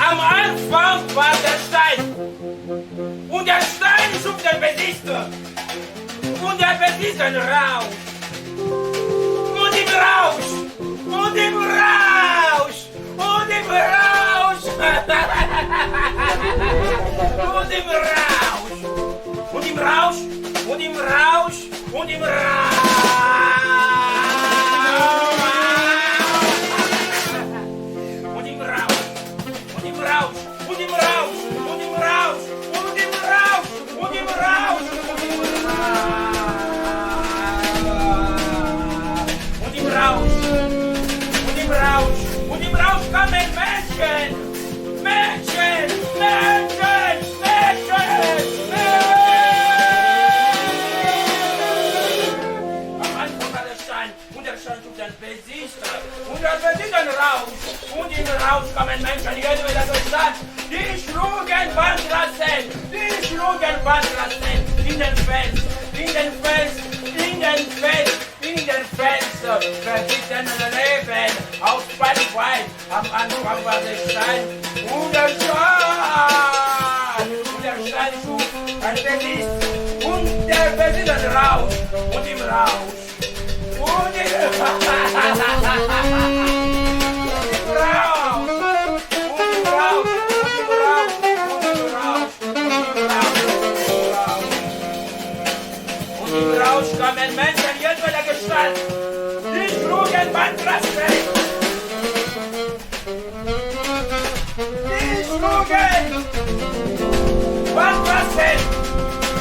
Am Anfang war der Stein. Und der Stein schuf den Besitzer. Und der Besitzer Rausch. Und im Rausch. Und im Rausch. Und im Rausch. Und im Rausch. Und im Rausch. Und im Rausch. Und im Rausch. Und im Rausch kamen Menschen, die Erde wieder Stadt, die schlugen Bandrassen, in den Fels, verdienten Leben aus Spannwein, am Anfang war der Stein, und der Stein schuf ein Besitz, und der Besitz ein Rausch, und im Rausch, und im Rausch kamen Menschen jedweder Gestalt, die schlugen Bandrassen.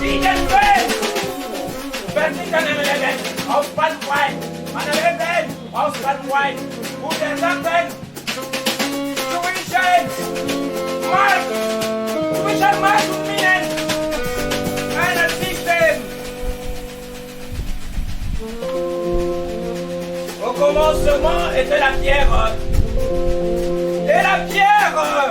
Die den Fels, verdienten Leben aus Spannwein, meine Leben aus Spannwein, und der sagten, zwischen Markt und Minen, ein System. Au commencement était la pierre. Et la pierre.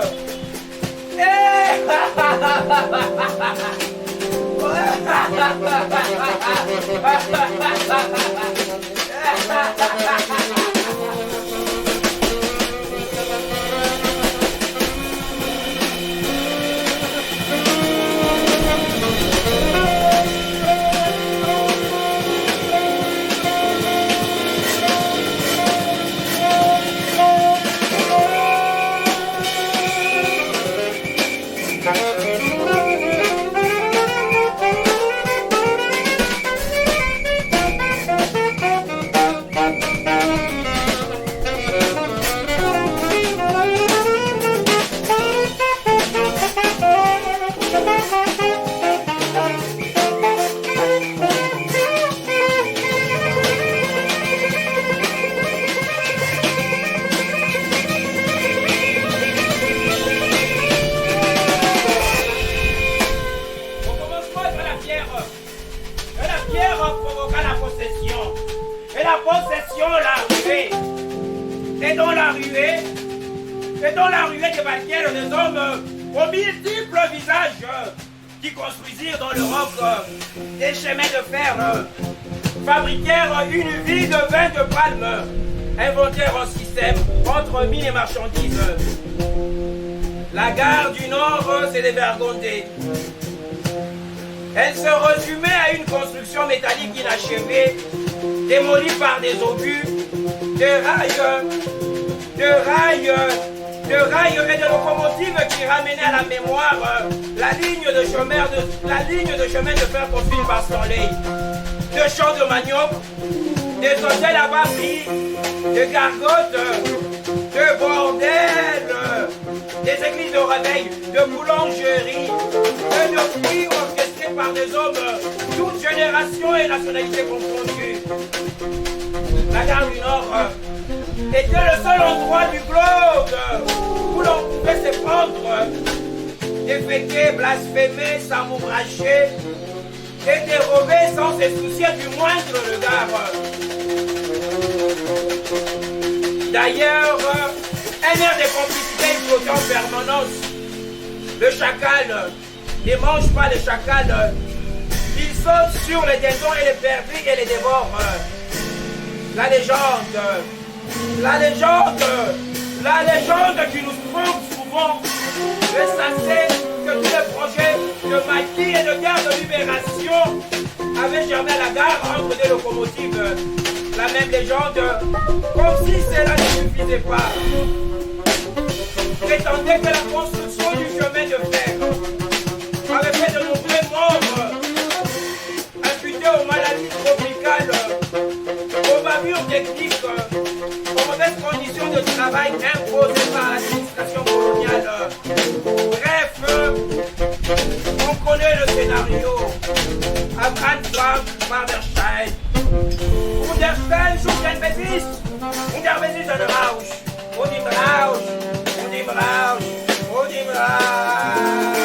Et dans la ruée débarquèrent des hommes aux multiples visages qui construisirent dans l'Europe des chemins de fer, fabriquèrent une ville de vin de palme, inventèrent un système entre mines et marchandises. La gare du Nord s'est dévergondée. Elle se résumait à une construction métallique inachevée, démolie par des obus, de rails et de locomotives qui ramenaient à la mémoire la ligne de chemin de fer construite par Stanley, de champs de manioc, des hôtels à bas prix, de gargotes, de bordels, des églises de réveil, de boulangeries, de filles orchestrées par des hommes, toutes générations et nationalités confondues. La gare du Nord était le seul endroit du globe où l'on pouvait se prendre, déféquer, blasphémer, s'amouracher et dérober sans se soucier du moindre regard. D'ailleurs, un air de complicité flottait en permanence. Le chacal ne mange pas les chacals. Il saute sur les dindons et les perdrix et les dévore. La légende qui nous trompe souvent, le sachet que tous les projets de maquis et de guerre de libération avaient germé à la gare entre des locomotives. La même légende, comme si cela ne suffisait pas, prétendait que la construction du chemin de fer avait fait de nombreux morts, imputés aux maladies tropicales, aux bavures techniques, aux mauvaises conditions de travail imposées par l'administration coloniale. Bref, on connaît le scénario. Abraham Frank Barderstein. Barderstein sucht ein Besitz. Und der Besitz ist ein Rausch. Und im Rausch, und im Rausch, und im Rausch.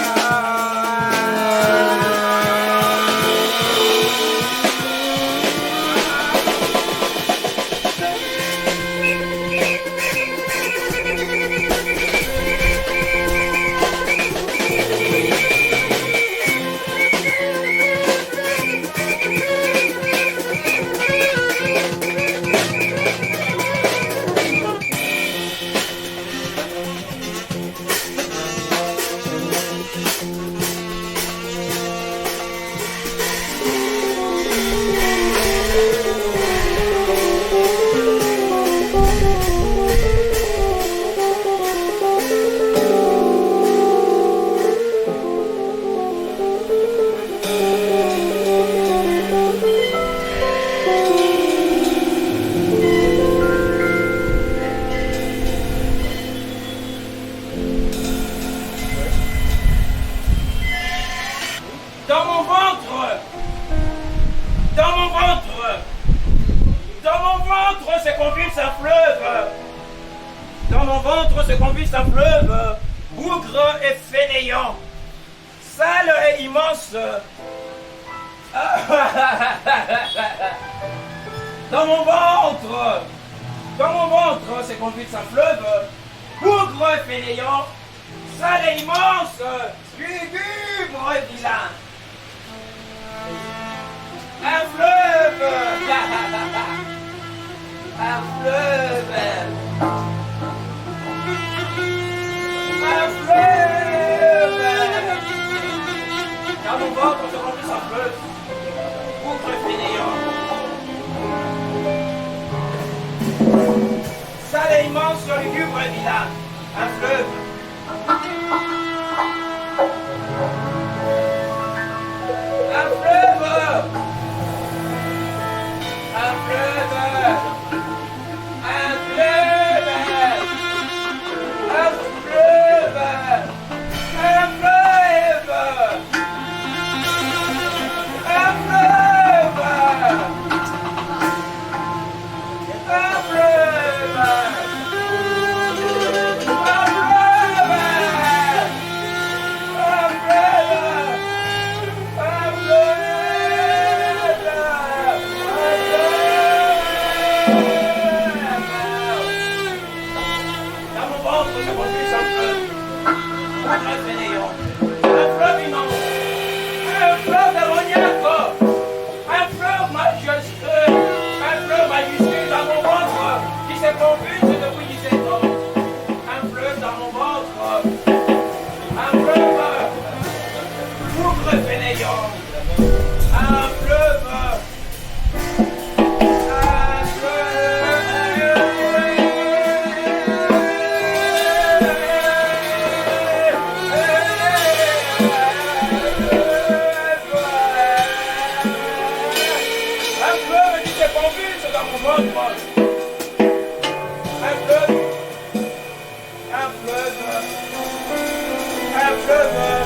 un fleuve, un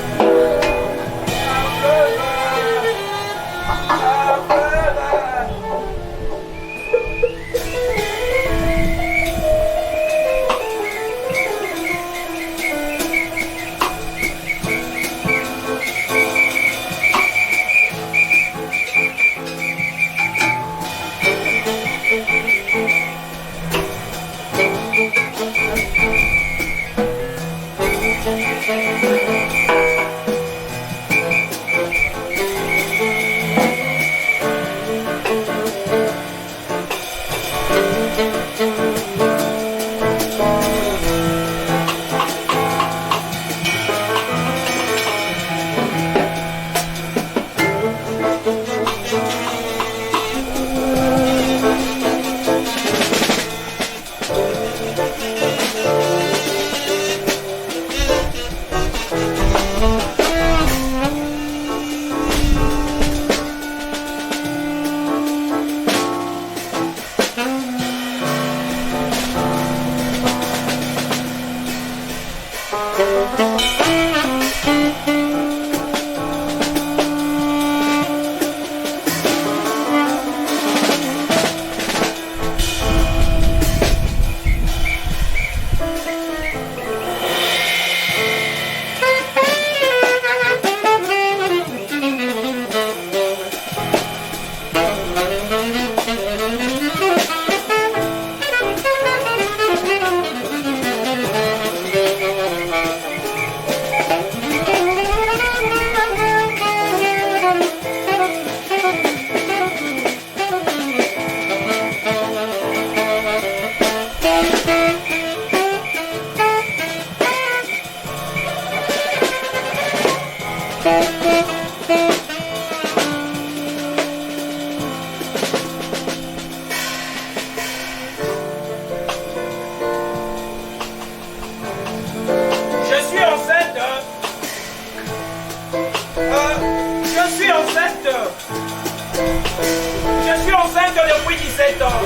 fleuve, un fleuve. Je suis enceinte depuis 17 ans.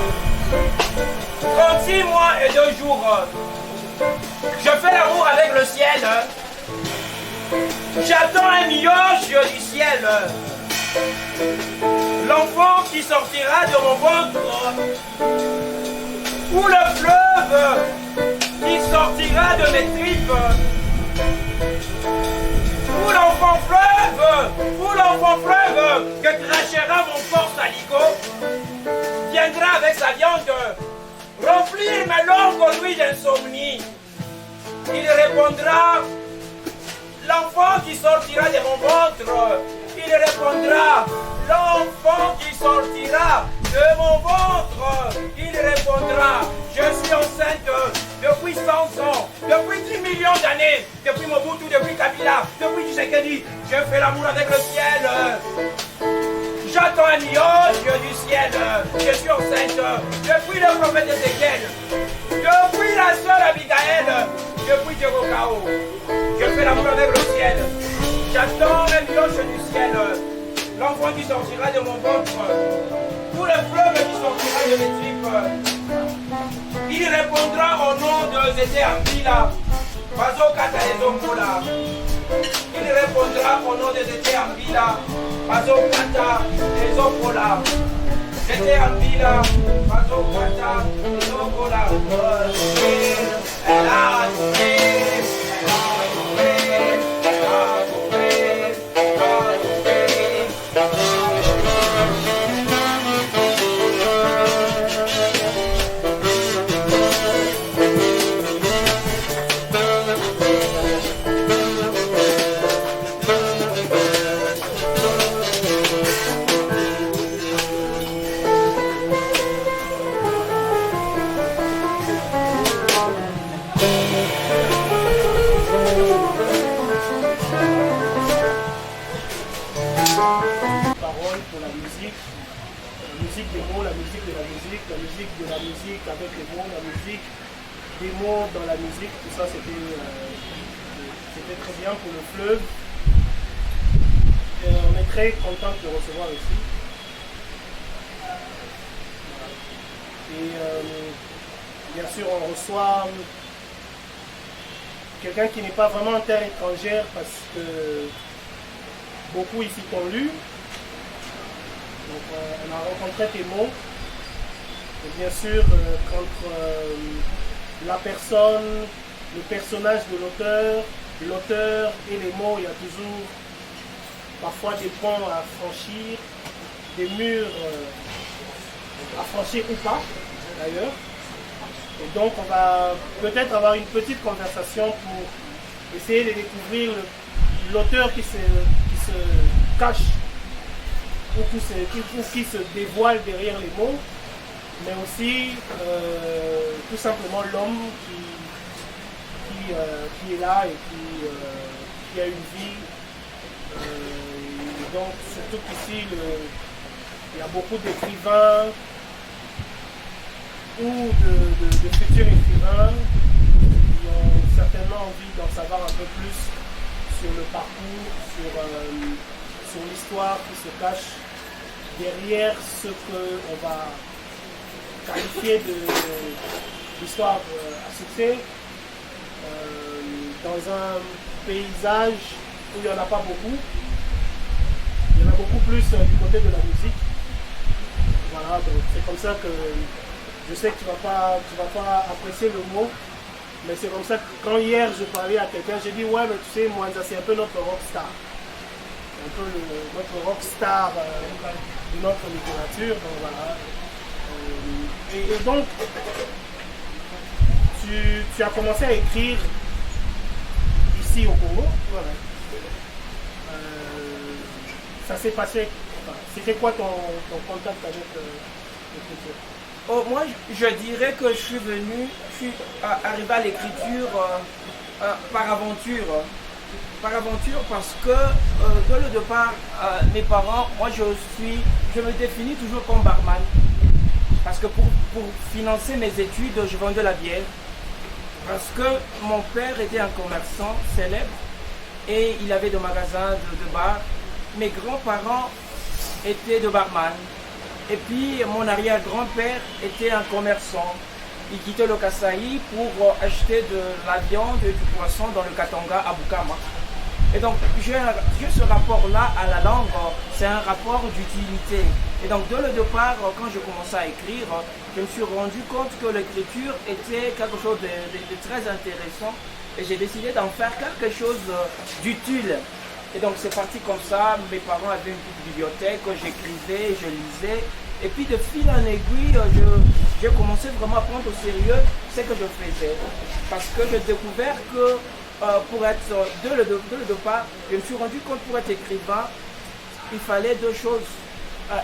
36 mois et 2 jours. Je fais l'amour avec le ciel. J'attends un nuage du ciel. L'enfant qui sortira de mon ventre. Ou le fleuve qui sortira de mes tripes. Ou l'enfant fleuve que crachera mon corps salico viendra avec sa viande remplir ma longue nuit d'insomnie. Il répondra, l'enfant qui sortira de mon ventre. Il répondra, l'enfant qui sortira de mon ventre. Il répondra, je suis enceinte depuis 100 ans, depuis 10 millions d'années, depuis Mobutu, depuis Kabila, depuis Tshisekedi. Je fais l'amour avec le ciel. J'attends un nuage du ciel. Je suis enceinte depuis le prophète Ézéchiel, depuis la sœur Abigaël, depuis Djogokao. Je fais l'amour avec le ciel. J'attends un nuage du ciel. L'enfant qui sortira de mon ventre. Pour le fleuve qui sortira de mes tripes. Il répondra au nom de Zété Ambila. Bazo Kata Ezongola. Il répondra au nom de Zété Ambila. Bazo Kata Ezongola. Zété Ambila. Bazo Kata Ezongola. Elle a joué. La musique avec les mots, la musique, des mots dans la musique, tout ça c'était très bien pour le fleuve. Et on est très content de le recevoir ici. Et bien sûr on reçoit quelqu'un qui n'est pas vraiment en terre étrangère parce que beaucoup ici t'ont lu. Donc on a rencontré tes mots. Et bien sûr, quand la personne, le personnage de l'auteur et les mots, il y a toujours parfois des ponts à franchir, des murs à franchir ou pas d'ailleurs. Et donc on va peut-être avoir une petite conversation pour essayer de découvrir l'auteur qui se cache ou qui se dévoile derrière les mots, mais aussi tout simplement l'homme qui est là et qui a une vie. Et donc surtout qu'ici, il y a beaucoup d'écrivains ou de futurs écrivains qui ont certainement envie d'en savoir un peu plus sur le parcours, sur l'histoire qui se cache derrière ce qu'on va qualifier d'histoire à succès, dans un paysage où il n'y en a pas beaucoup. Il y en a beaucoup plus du côté de la musique. Voilà, donc c'est comme ça que je sais que tu vas pas apprécier le mot, mais c'est comme ça que quand hier je parlais à quelqu'un, j'ai dit ouais mais tu sais Mwanza c'est un peu notre rockstar. Un peu notre rockstar de notre littérature, donc voilà. Et donc tu as commencé à écrire ici au Congo, voilà. Ça s'est passé, c'était quoi ton contact avec l'écriture? Oh, moi, je dirais que je suis arrivé à l'écriture par aventure. Par aventure parce que, dès le départ, mes parents, moi je me définis toujours comme barman. Parce que pour financer mes études, je vendais la bière. Parce que mon père était un commerçant célèbre et il avait des magasins de bar. Mes grands-parents étaient de barman. Et puis mon arrière-grand-père était un commerçant. Il quittait le Kasaï pour acheter de la viande et du poisson dans le Katanga à Bukama. Et donc j'ai ce rapport-là à la langue, c'est un rapport d'utilité. Et donc dès le départ, quand je commençais à écrire, je me suis rendu compte que l'écriture était quelque chose de très intéressant. Et j'ai décidé d'en faire quelque chose d'utile. Et donc c'est parti comme ça, mes parents avaient une petite bibliothèque, j'écrivais, je lisais. Et puis de fil en aiguille, j'ai commencé vraiment à prendre au sérieux ce que je faisais. Parce que j'ai découvert que pour être, dès le départ, je me suis rendu compte pour être écrivain, il fallait deux choses.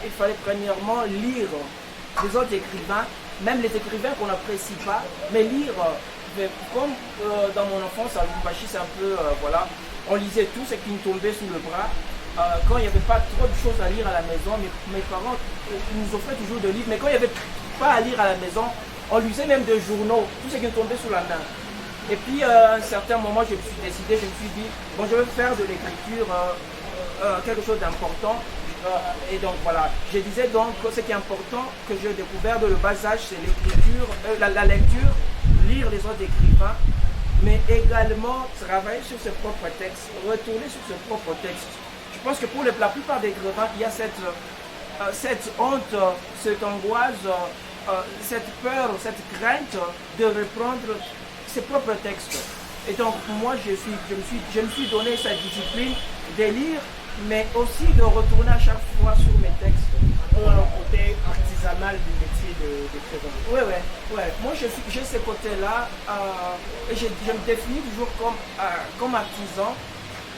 Il fallait premièrement lire les autres écrivains, même les écrivains qu'on n'apprécie pas, mais lire. Comme dans mon enfance à Lubumbashi, c'est un peu, voilà, on lisait tout ce qui nous tombait sous le bras. Quand il n'y avait pas trop de choses à lire à la maison, mes parents nous offraient toujours des livres, mais quand il n'y avait pas à lire à la maison, on lisait même des journaux, tout ce qui nous tombait sous la main. Et puis à un certain moment, je me suis décidé, je me suis dit, bon, je vais faire de l'écriture quelque chose d'important. Et donc voilà, je disais donc que ce qui est important, que j'ai découvert de le bas âge, c'est l'écriture, la lecture, lire les autres écrivains, mais également travailler sur ses propres textes, retourner sur ses propres textes. Je pense que pour la plupart des écrivains, il y a cette honte, cette angoisse, cette peur, cette crainte de reprendre ses propres textes. Et donc moi, je me suis donné cette discipline de lire, mais aussi de retourner à chaque fois sur mes textes. Un côté artisanal du métier d'écrivain. Oui. Moi, j'ai ce côté-là, et je me définis toujours comme artisan,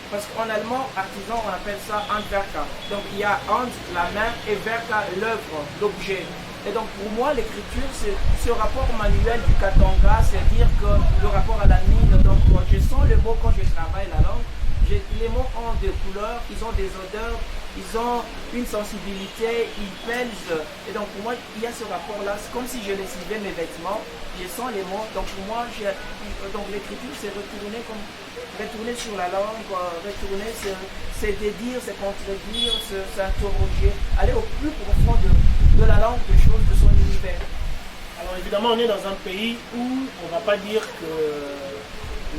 parce qu'en allemand, artisan, on appelle ça Handwerker. Donc, il y a Hand, la main, et Werker, l'œuvre, l'objet. Et donc, pour moi, l'écriture, c'est ce rapport manuel du Katanga, c'est-à-dire que le rapport à la mine, donc, je sens le mot quand je travaille la langue. Les mots ont des couleurs, ils ont des odeurs, ils ont une sensibilité, ils pèsent. Et donc pour moi, il y a ce rapport-là. C'est comme si je lessivais mes vêtements, je sens les mots. Donc pour moi, donc l'écriture, c'est retourner sur la langue, retourner, c'est dédire, c'est contredire, s'interroger, aller au plus profond de la langue, des choses, de son univers. Alors évidemment, on est dans un pays où on ne va pas dire que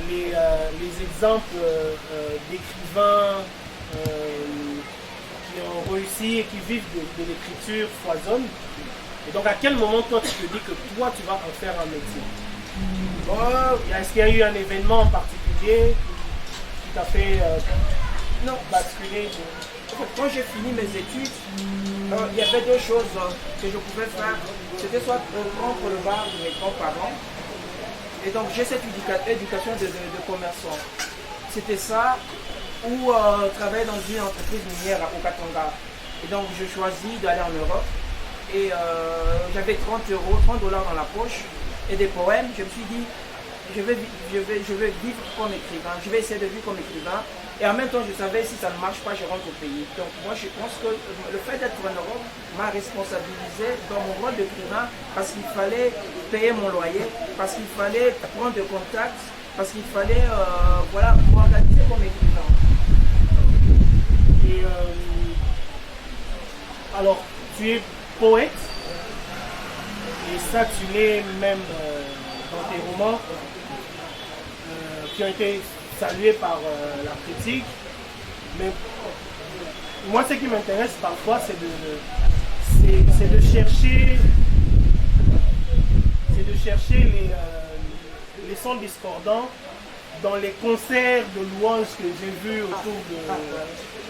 les exemples d'écrivains qui ont réussi et qui vivent de l'écriture foisonnent. Et donc à quel moment toi tu te dis que toi tu vas en faire un métier? Est-ce qu'il y a eu un événement en particulier qui t'a fait basculer Quand j'ai fini mes études, il y avait deux choses que je pouvais faire. C'était soit contre le bar de mes grands-parents. Et donc j'ai cette éducation de commerçant. C'était ça, ou travailler dans une entreprise minière au Katanga. Et donc je choisis d'aller en Europe. Et j'avais 30 euros, 30 dollars dans la poche et des poèmes. Je me suis dit, je vais vivre comme écrivain, je vais essayer de vivre comme écrivain. Et en même temps, je savais si ça ne marche pas, je rentre au pays. Donc moi, je pense que le fait d'être en Europe m'a responsabilisé dans mon rôle d'écrivain parce qu'il fallait payer mon loyer, parce qu'il fallait prendre des contacts, parce qu'il fallait m'organiser comme écrivain. Et alors, tu es poète, et ça tu l'es même dans tes romans qui ont été salués par la critique. Mais moi ce qui m'intéresse parfois c'est de chercher les sons discordants dans les concerts de louanges que j'ai vus autour de...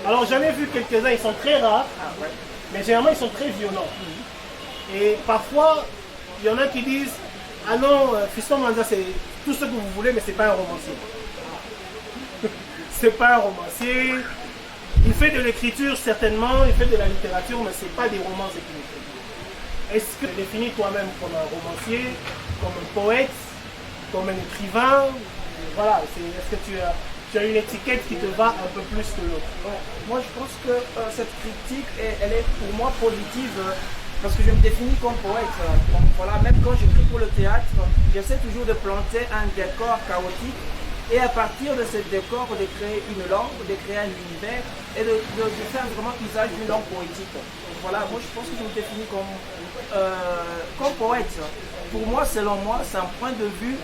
Alors j'en ai vu quelques-uns, ils sont très rares, mais généralement ils sont très violents. Et parfois, il y en a qui disent « Ah non, Fiston Manza, c'est tout ce que vous voulez, mais c'est pas un romancier. » C'est pas un romancier. Il fait de l'écriture certainement, il fait de la littérature, mais c'est pas des romans ce qu'il écrit. Est-ce que tu définis toi-même comme un romancier, comme un poète, comme un écrivain? Voilà, est-ce que tu as une étiquette qui te va un peu plus que l'autre? Moi, je pense que cette critique, elle est pour moi positive parce que je me définis comme poète. Donc, voilà, même quand j'écris pour le théâtre, j'essaie toujours de planter un décor chaotique et à partir de ce décor, de créer une langue, de créer un univers et de faire vraiment usage d'une langue poétique. Donc, voilà, moi, je pense que je me définis comme poète. Pour moi, selon moi, c'est un point de vue.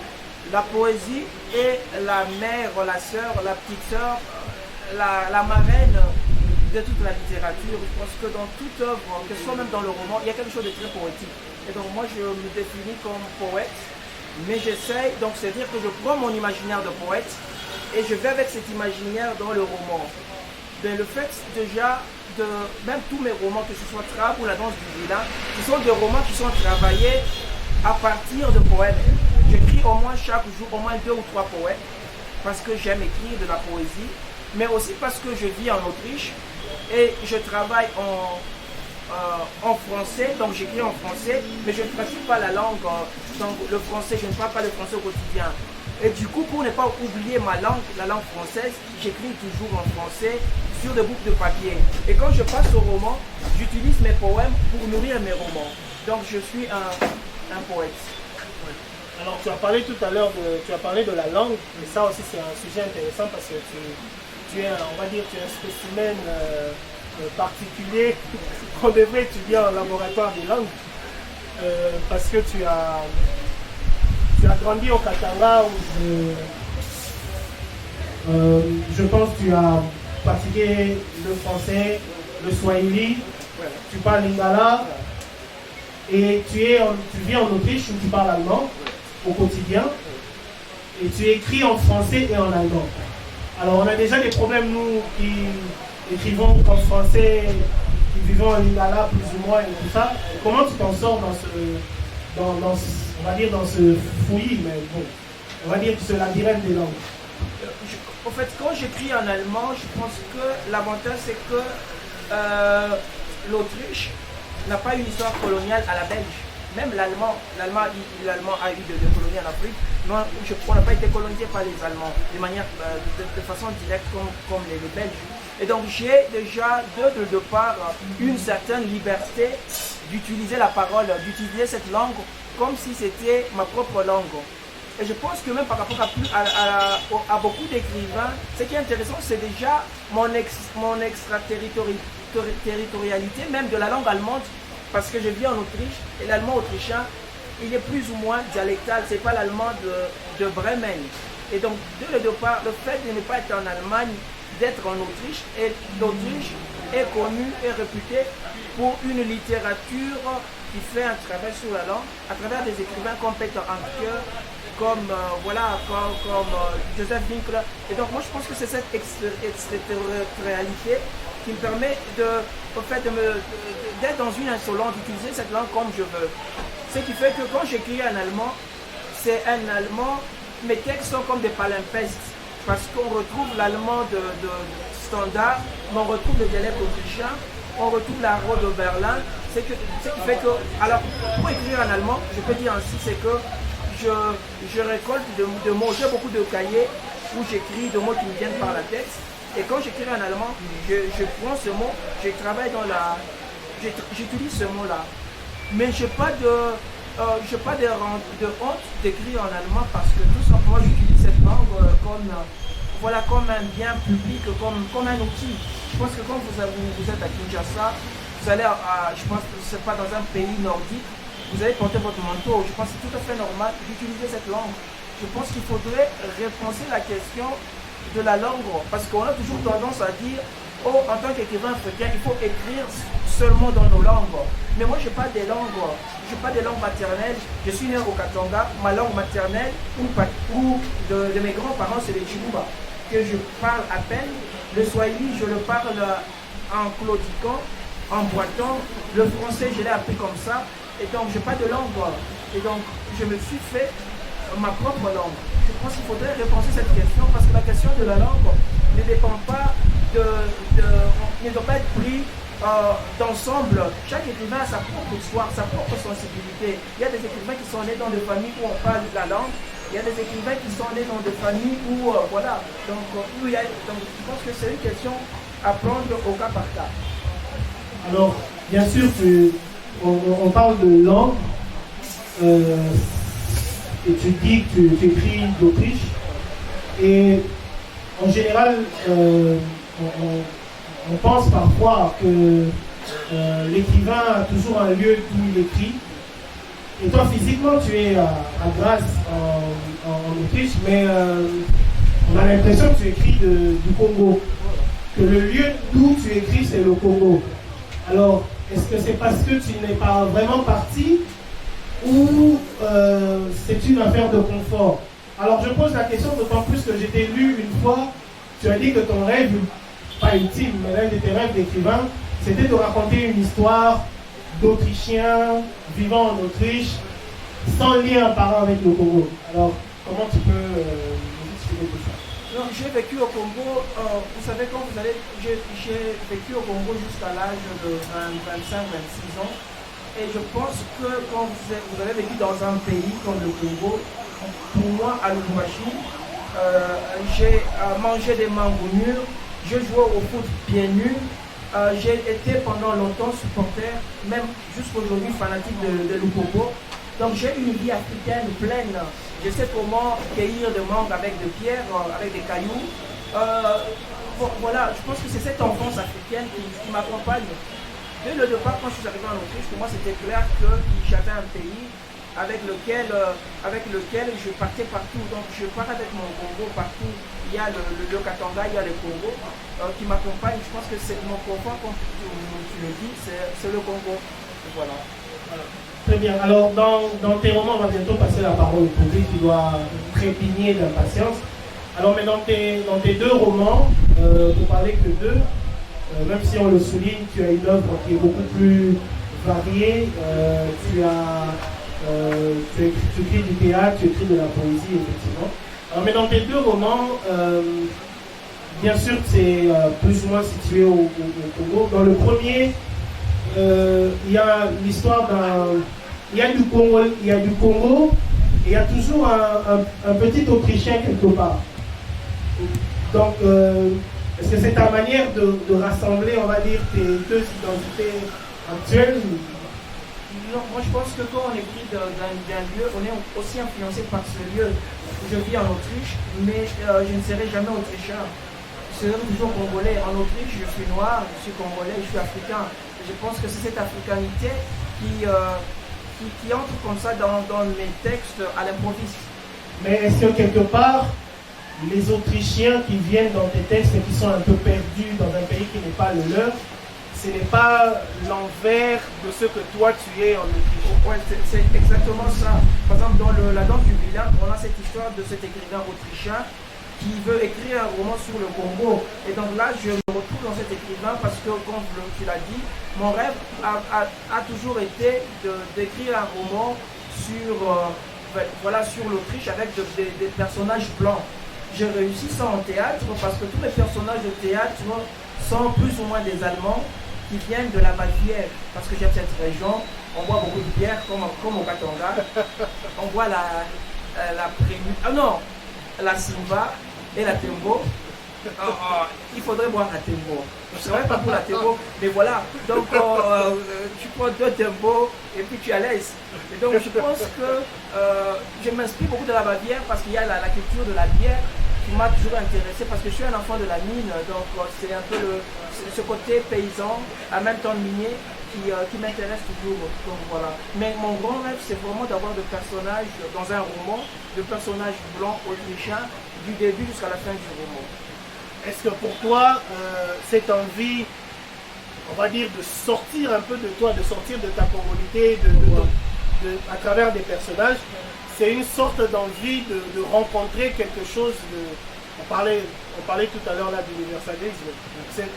La poésie est la mère, la sœur, la petite sœur, la marraine de toute la littérature. Je pense que dans toute œuvre, que ce soit même dans le roman, il y a quelque chose de très poétique. Et donc moi je me définis comme poète, mais j'essaie, donc c'est-à-dire que je prends mon imaginaire de poète et je vais avec cet imaginaire dans le roman. Mais le fait déjà même tous mes romans, que ce soit Trap ou La Danse du Vilain, ce sont des romans qui sont travaillés à partir de poèmes. J'écris au moins chaque jour au moins 2 ou 3 poèmes parce que j'aime écrire de la poésie, mais aussi parce que je vis en Autriche et je travaille en français, donc j'écris en français, mais je ne pratique pas la langue, donc le français, je ne parle pas le français au quotidien. Et du coup, pour ne pas oublier ma langue, la langue française, j'écris toujours en français sur des bouts de papier. Et quand je passe au roman, j'utilise mes poèmes pour nourrir mes romans. Donc je suis un poète. Alors tu as parlé tout à l'heure de la langue, mais ça aussi c'est un sujet intéressant parce que tu es, on va dire, tu es un spécimen particulier qu'on devrait étudier en laboratoire des langues parce que tu as grandi au Katanga où je pense que tu as pratiqué le français, le swahili, tu parles lingala et tu vis en Autriche où tu parles allemand au quotidien et tu écris en français et en allemand. Alors on a déjà des problèmes nous qui écrivons en français, qui vivons en lingala plus ou moins et tout ça. Et comment tu t'en sors on va dire dans ce fouillis, mais bon, on va dire que c'est le labyrinthe des langues. En fait, quand j'écris en allemand, je pense que l'avantage c'est que l'Autriche n'a pas une histoire coloniale à la belge. Même l'allemand a eu des colonies en Afrique. Moi, on n'a pas été colonisé par les Allemands de façon directe comme les Belges. Et donc j'ai déjà de part une certaine liberté d'utiliser la parole, d'utiliser cette langue comme si c'était ma propre langue. Et je pense que même par rapport à beaucoup d'écrivains, ce qui est intéressant, c'est déjà mon extraterritorialité, même de la langue allemande, parce que je vis en Autriche, et l'allemand autrichien, il est plus ou moins dialectal, c'est pas l'allemand de Bremen. Et donc, dès le départ, le fait de ne pas être en Allemagne, d'être en Autriche, et l'Autriche est connue et réputée pour une littérature qui fait un travail sur la langue, à travers des écrivains comme Peter Handke, comme Joseph Winkler. Et donc moi je pense que c'est cette extraterritorialité qui me permet d'être dans une insolence, d'utiliser cette langue comme je veux. Ce qui fait que quand j'écris en allemand, c'est un allemand, mes textes sont comme des palimpestes, parce qu'on retrouve l'allemand de standard, mais on retrouve le dialecte autrichien, on retrouve la Rode de Berlin. Ce qui fait que, alors pour écrire en allemand, je peux dire ainsi, c'est que je récolte de mots, j'ai beaucoup de cahiers où j'écris de mots qui me viennent par la tête. Et quand j'écris en allemand, je prends ce mot, je travaille j'utilise ce mot-là. Mais je n'ai pas de honte d'écrire en allemand parce que tout simplement j'utilise cette langue comme un bien public, comme un outil. Je pense que quand vous êtes à Kinshasa, vous allez je pense que ce n'est pas dans un pays nordique, vous allez porter votre manteau. Je pense que c'est tout à fait normal d'utiliser cette langue. Je pense qu'il faudrait repenser la question de la langue, parce qu'on a toujours tendance à dire, oh, en tant qu'écrivain africain, il faut écrire seulement dans nos langues. Mais moi, je n'ai pas des langues, maternelles. Je suis né au Katanga, ma langue maternelle ou de mes grands-parents, c'est le Chiluba, que je parle à peine. Le Swahili, je le parle en claudiquant, en boitant. Le français, je l'ai appris comme ça. Et donc, je n'ai pas de langue. Et donc, je me suis fait ma propre langue. Je pense qu'il faudrait repenser cette question parce que la question de la langue ne dépend pas ne doit pas être pris d'ensemble. Chaque écrivain a sa propre histoire, sa propre sensibilité. Il y a des écrivains qui sont nés dans des familles où on parle la langue. Il y a des écrivains qui sont nés dans des familles où, voilà. Donc, je pense que c'est une question à prendre au cas par cas. Alors, bien sûr, on parle de langue. Et tu dis que tu écris d'Autriche. Et en général, on pense parfois que l'écrivain a toujours un lieu où il écrit. Et toi, physiquement, tu es à Graz, en Autriche, mais on a l'impression que tu écris du Congo. Que le lieu d'où tu écris, c'est le Congo. Alors, est-ce que c'est parce que tu n'es pas vraiment parti ou c'est une affaire de confort? Alors, je pose la question d'autant plus que j'ai lu une fois, tu as dit que ton rêve, pas ultime, mais l'un de tes rêves d'écrivain, c'était de raconter une histoire d'Autrichiens vivant en Autriche, sans lien apparent avec le Congo. Alors, comment tu peux nous expliquer tout ça? Non, j'ai vécu au Congo, vous savez, j'ai vécu au Congo jusqu'à l'âge de 25-26 ans. Et je pense que quand vous avez vécu dans un pays comme le Congo, pour moi, à Lubumbashi, j'ai mangé des mangues mûres, je jouais au foot bien nu, j'ai été pendant longtemps supporter, même jusqu'aujourd'hui fanatique de Lupopo. Donc j'ai une vie africaine pleine. Je sais comment cueillir des mangues avec des pierres, avec des cailloux. Voilà, je pense que c'est cette enfance africaine qui m'accompagne. Dès le départ, quand je suis arrivé en Autriche, pour moi c'était clair que j'avais un pays avec lequel je partais partout. Donc je pars avec mon Congo partout. Il y a le Katanga, il y a le Congo qui m'accompagne. Je pense que c'est mon confort, comme tu le dis, c'est le Congo. Voilà. Très bien. Alors dans tes romans, on va bientôt passer la parole au public qui doit trépigner d'impatience. Alors mais dans tes deux romans, pour parler que deux, même si on le souligne, tu as une œuvre qui est beaucoup plus variée. Tu écris du théâtre, tu écris de la poésie, effectivement. Alors, mais dans tes deux romans, bien sûr, c'est plus ou moins situé au Congo. Dans le premier, il y a l'histoire il y a du Congo, et il y a toujours un petit Autrichien quelque part. Donc, est-ce que c'est ta manière de rassembler, on va dire, tes deux identités actuelles? Non, moi je pense que quand on écrit d'un lieu, on est aussi influencé par ce lieu. Je vis en Autriche, mais je ne serai jamais autrichien. Je serai toujours congolais. En Autriche, je suis noir, je suis congolais, je suis africain. Je pense que c'est cette africanité qui entre comme ça dans mes textes à l'improviste. Mais est-ce que quelque part, les Autrichiens qui viennent dans tes textes et qui sont un peu perdus dans un pays qui n'est pas le leur, ce n'est pas l'envers de ce que toi tu es en Autriche. Ouais, c'est exactement ça. Par exemple, dans la danse du village, on a cette histoire de cet écrivain autrichien qui veut écrire un roman sur le Congo. Et donc là, je me retrouve dans cet écrivain parce que, comme tu l'as dit, mon rêve a toujours été d'écrire un roman sur, sur l'Autriche avec des personnages blancs. J'ai réussi ça en théâtre parce que tous les personnages de théâtre sont plus ou moins des Allemands qui viennent de la Bavière, parce que j'aime cette région. On boit beaucoup de bière comme au Katanga. On boit la Simba et la Tembo. Il faudrait boire la Tembo. Je ne serais pas pour la Tembo, mais voilà. Donc tu prends 2 Tembo et puis tu es à l'aise. Et donc je pense que je m'inspire beaucoup de la Bavière parce qu'il y a la culture de la bière qui m'a toujours intéressé parce que je suis un enfant de la mine, donc c'est un peu ce côté paysan, en même temps minier, qui m'intéresse toujours. Donc voilà. Mais mon grand rêve, c'est vraiment d'avoir des personnages dans un roman, de personnages blancs autrichiens, du début jusqu'à la fin du roman. Est-ce que pour toi, cette envie, on va dire, de sortir un peu de toi, de sortir de ta congolité, à travers des personnages, c'est une sorte d'envie de rencontrer quelque chose de... On parlait tout à l'heure là d'universalisme.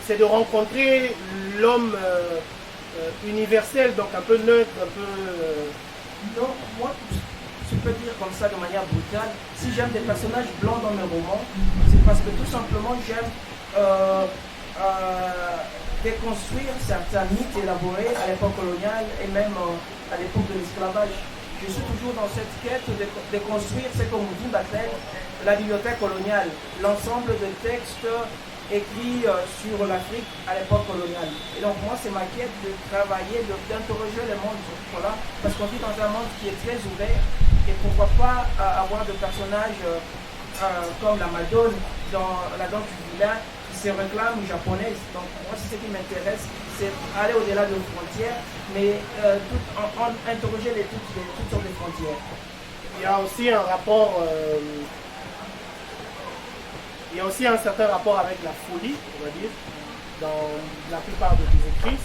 C'est de rencontrer l'homme universel, donc un peu neutre, un peu... Non, moi, je peux dire comme ça de manière brutale, si j'aime des personnages blancs dans mes romans, c'est parce que tout simplement j'aime déconstruire certains mythes élaborés à l'époque coloniale et même à l'époque de l'esclavage. Je suis toujours dans cette quête de construire ce que Moudi Batel, la bibliothèque coloniale, l'ensemble de textes écrits sur l'Afrique à l'époque coloniale. Et donc moi, c'est ma quête de travailler, d'interroger le monde, voilà, parce qu'on vit dans un monde qui est très ouvert, et pourquoi pas avoir des personnages comme la Madone dans la danse du vilain qui se réclame japonaise. Donc moi, c'est ce qui m'intéresse, c'est aller au-delà de nos frontières, mais interroger toutes sortes de frontières. Il y a aussi un rapport, il y a aussi un certain rapport avec la folie, on va dire, dans la plupart de tes écrits.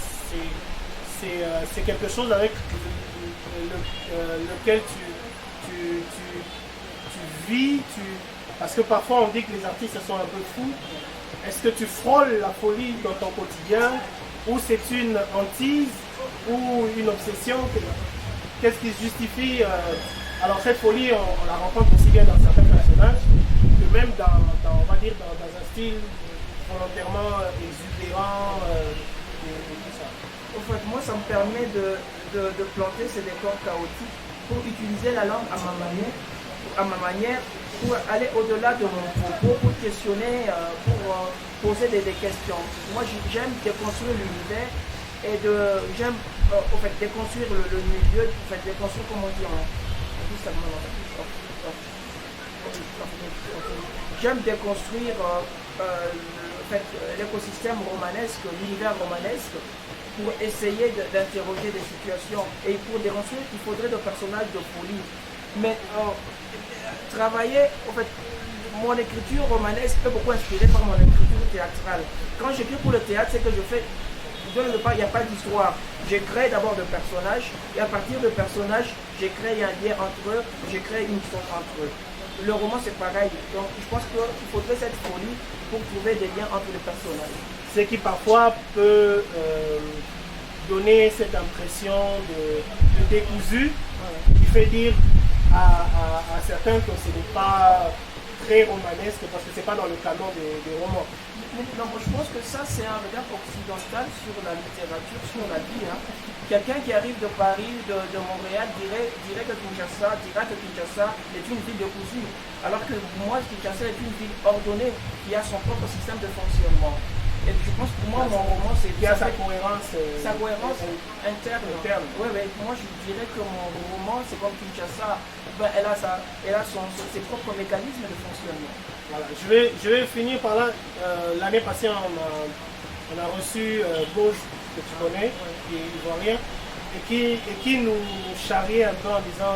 C'est quelque chose avec lequel tu vis, parce que parfois on dit que les artistes sont un peu fous. Est-ce que tu frôles la folie dans ton quotidien, ou c'est une hantise ou une obsession? Qu'est-ce qui justifie alors cette folie, on la rencontre aussi bien dans certains personnages que même on va dire dans un style volontairement exubérant et tout ça. En fait, moi, ça me permet de planter ces décors chaotiques pour utiliser la langue à ma manière, pour aller au-delà de mon propos, pour questionner, pour poser des questions. Moi, j'aime déconstruire l'univers et j'aime déconstruire le milieu, déconstruire, comment dire, j'aime déconstruire l'écosystème romanesque, l'univers romanesque, pour essayer d'interroger des situations. Et pour déconstruire, il faudrait des personnages de folie. Mais travailler, mon écriture romanesque est beaucoup inspirée par mon écriture théâtrale. Quand j'écris pour le théâtre, c'est que je fais, il n'y a pas d'histoire. J'ai créé d'abord des personnages, et à partir de personnages, j'ai créé un lien entre eux, j'ai créé une histoire entre eux. Le roman, c'est pareil. Donc, je pense qu'il faudrait cette folie pour trouver des liens entre les personnages. Ce qui parfois peut donner cette impression de décousu, qui fait dire à certains que ce n'est pas très romanesque parce que ce n'est pas dans le canon des romans. Non, je pense que ça, c'est un regard occidental sur la littérature, sur la vie. Hein. Quelqu'un qui arrive de Paris, de Montréal, dirait que Kinshasa est une ville de cousu. Alors que moi, Kinshasa est une ville ordonnée qui a son propre système de fonctionnement. Et je pense que pour moi, mon roman, c'est qui a sa cohérence interne. Oui, moi, je dirais que mon roman, c'est comme Kinshasa. Elle a ses propres mécanismes de fonctionnement. Voilà. Je vais finir par là. L'année passée, on a reçu Bose, que tu connais, qui est ivoirien, et qui nous charriait un peu en disant,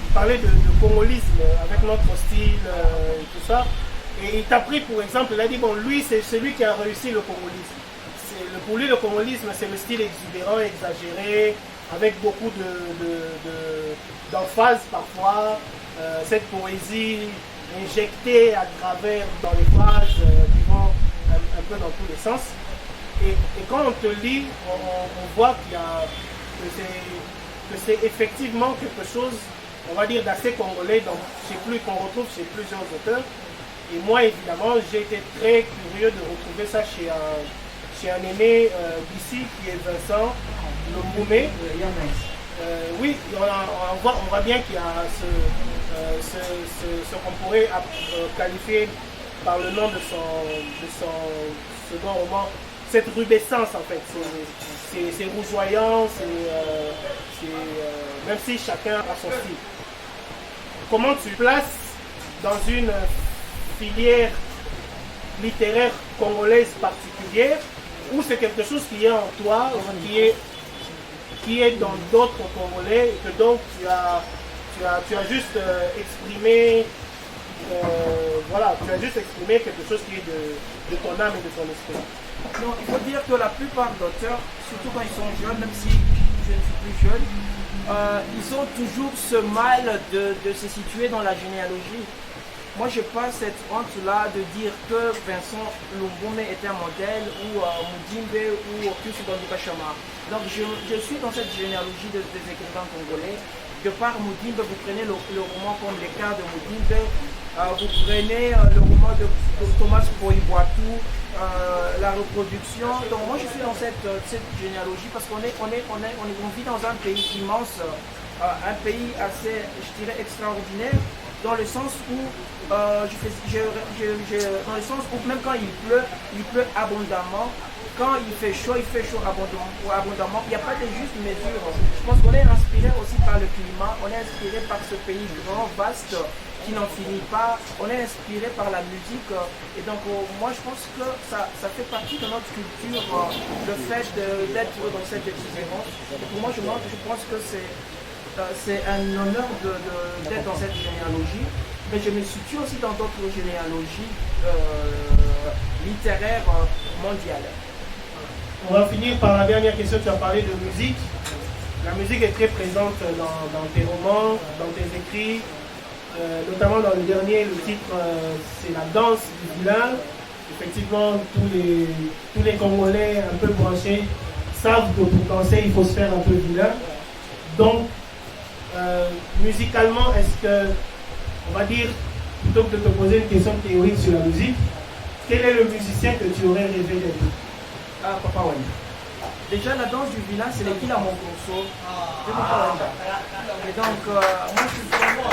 il parlait de congolisme avec notre style et tout ça. Et il t'a pris pour exemple, il a dit, bon, lui, c'est celui qui a réussi le congolisme. Pour lui, le congolisme, c'est le style exubérant, exagéré, avec beaucoup d'emphase parfois, cette poésie injectée à travers dans les phrases qui vont un peu dans tous les sens. Et quand on te lit, on voit que c'est effectivement quelque chose, on va dire, d'assez congolais, qu'on retrouve chez plusieurs auteurs. Et moi, évidemment, j'ai été très curieux de retrouver ça chez un aîné d'ici, qui est Vincent Lomboumé. Oui, on voit bien qu'il y a ce qu'on pourrait qualifier par le nom de son second roman, cette rubescence en fait, c'est rougeoyant, même si chacun a son style. Comment tu places dans une filière littéraire congolaise particulière, ou c'est quelque chose qui est en toi, qui est dans d'autres Congolais, et que donc tu as juste exprimé, tu as juste exprimé quelque chose qui est de ton âme et de ton esprit. Non, il faut dire que la plupart d'auteurs, surtout quand ils sont jeunes, même si je ne suis plus jeune, ils ont toujours ce mal de se situer dans la généalogie. Moi, je n'ai pas cette honte-là de dire que Vincent Lomboumé était un modèle, ou Mudimbe, ou Pius Banduka Chama. Donc, je suis dans cette généalogie des écrivains congolais. De par Mudimbe, vous prenez le roman comme Les Cas de Mudimbe, vous prenez le roman de Thomas Boiboatou, la reproduction. Donc, moi, je suis dans cette généalogie parce qu'on vit dans un pays immense, un pays assez, je dirais, extraordinaire. Dans le sens où dans le sens où même quand il pleut abondamment. Quand il fait chaud abondamment. Il n'y a pas de juste mesure. Je pense qu'on est inspiré aussi par le climat, on est inspiré par ce pays grand, vaste, qui n'en finit pas. On est inspiré par la musique. Et donc moi je pense que ça fait partie de notre culture, le fait d'être dans cette exubérance. Et pour moi je pense que c'est un honneur d'être dans cette généalogie, mais je me situe aussi dans d'autres généalogies littéraires mondiales. On va finir par la dernière question. Tu as parlé de musique. La musique est très présente dans tes romans, dans tes écrits, notamment dans le dernier, le titre c'est La danse du vilain. Effectivement, tous les Congolais un peu branchés savent que pour danser, il faut se faire un peu vilain. Donc, musicalement, est-ce que, on va dire, plutôt que de te poser une question théorique sur la musique, quel est le musicien que tu aurais rêvé d'être? Papa Wemba. Déjà, la danse du vilain, c'est l'équipe à mon corso de Papa Wemba. Et donc, moi, je suis vraiment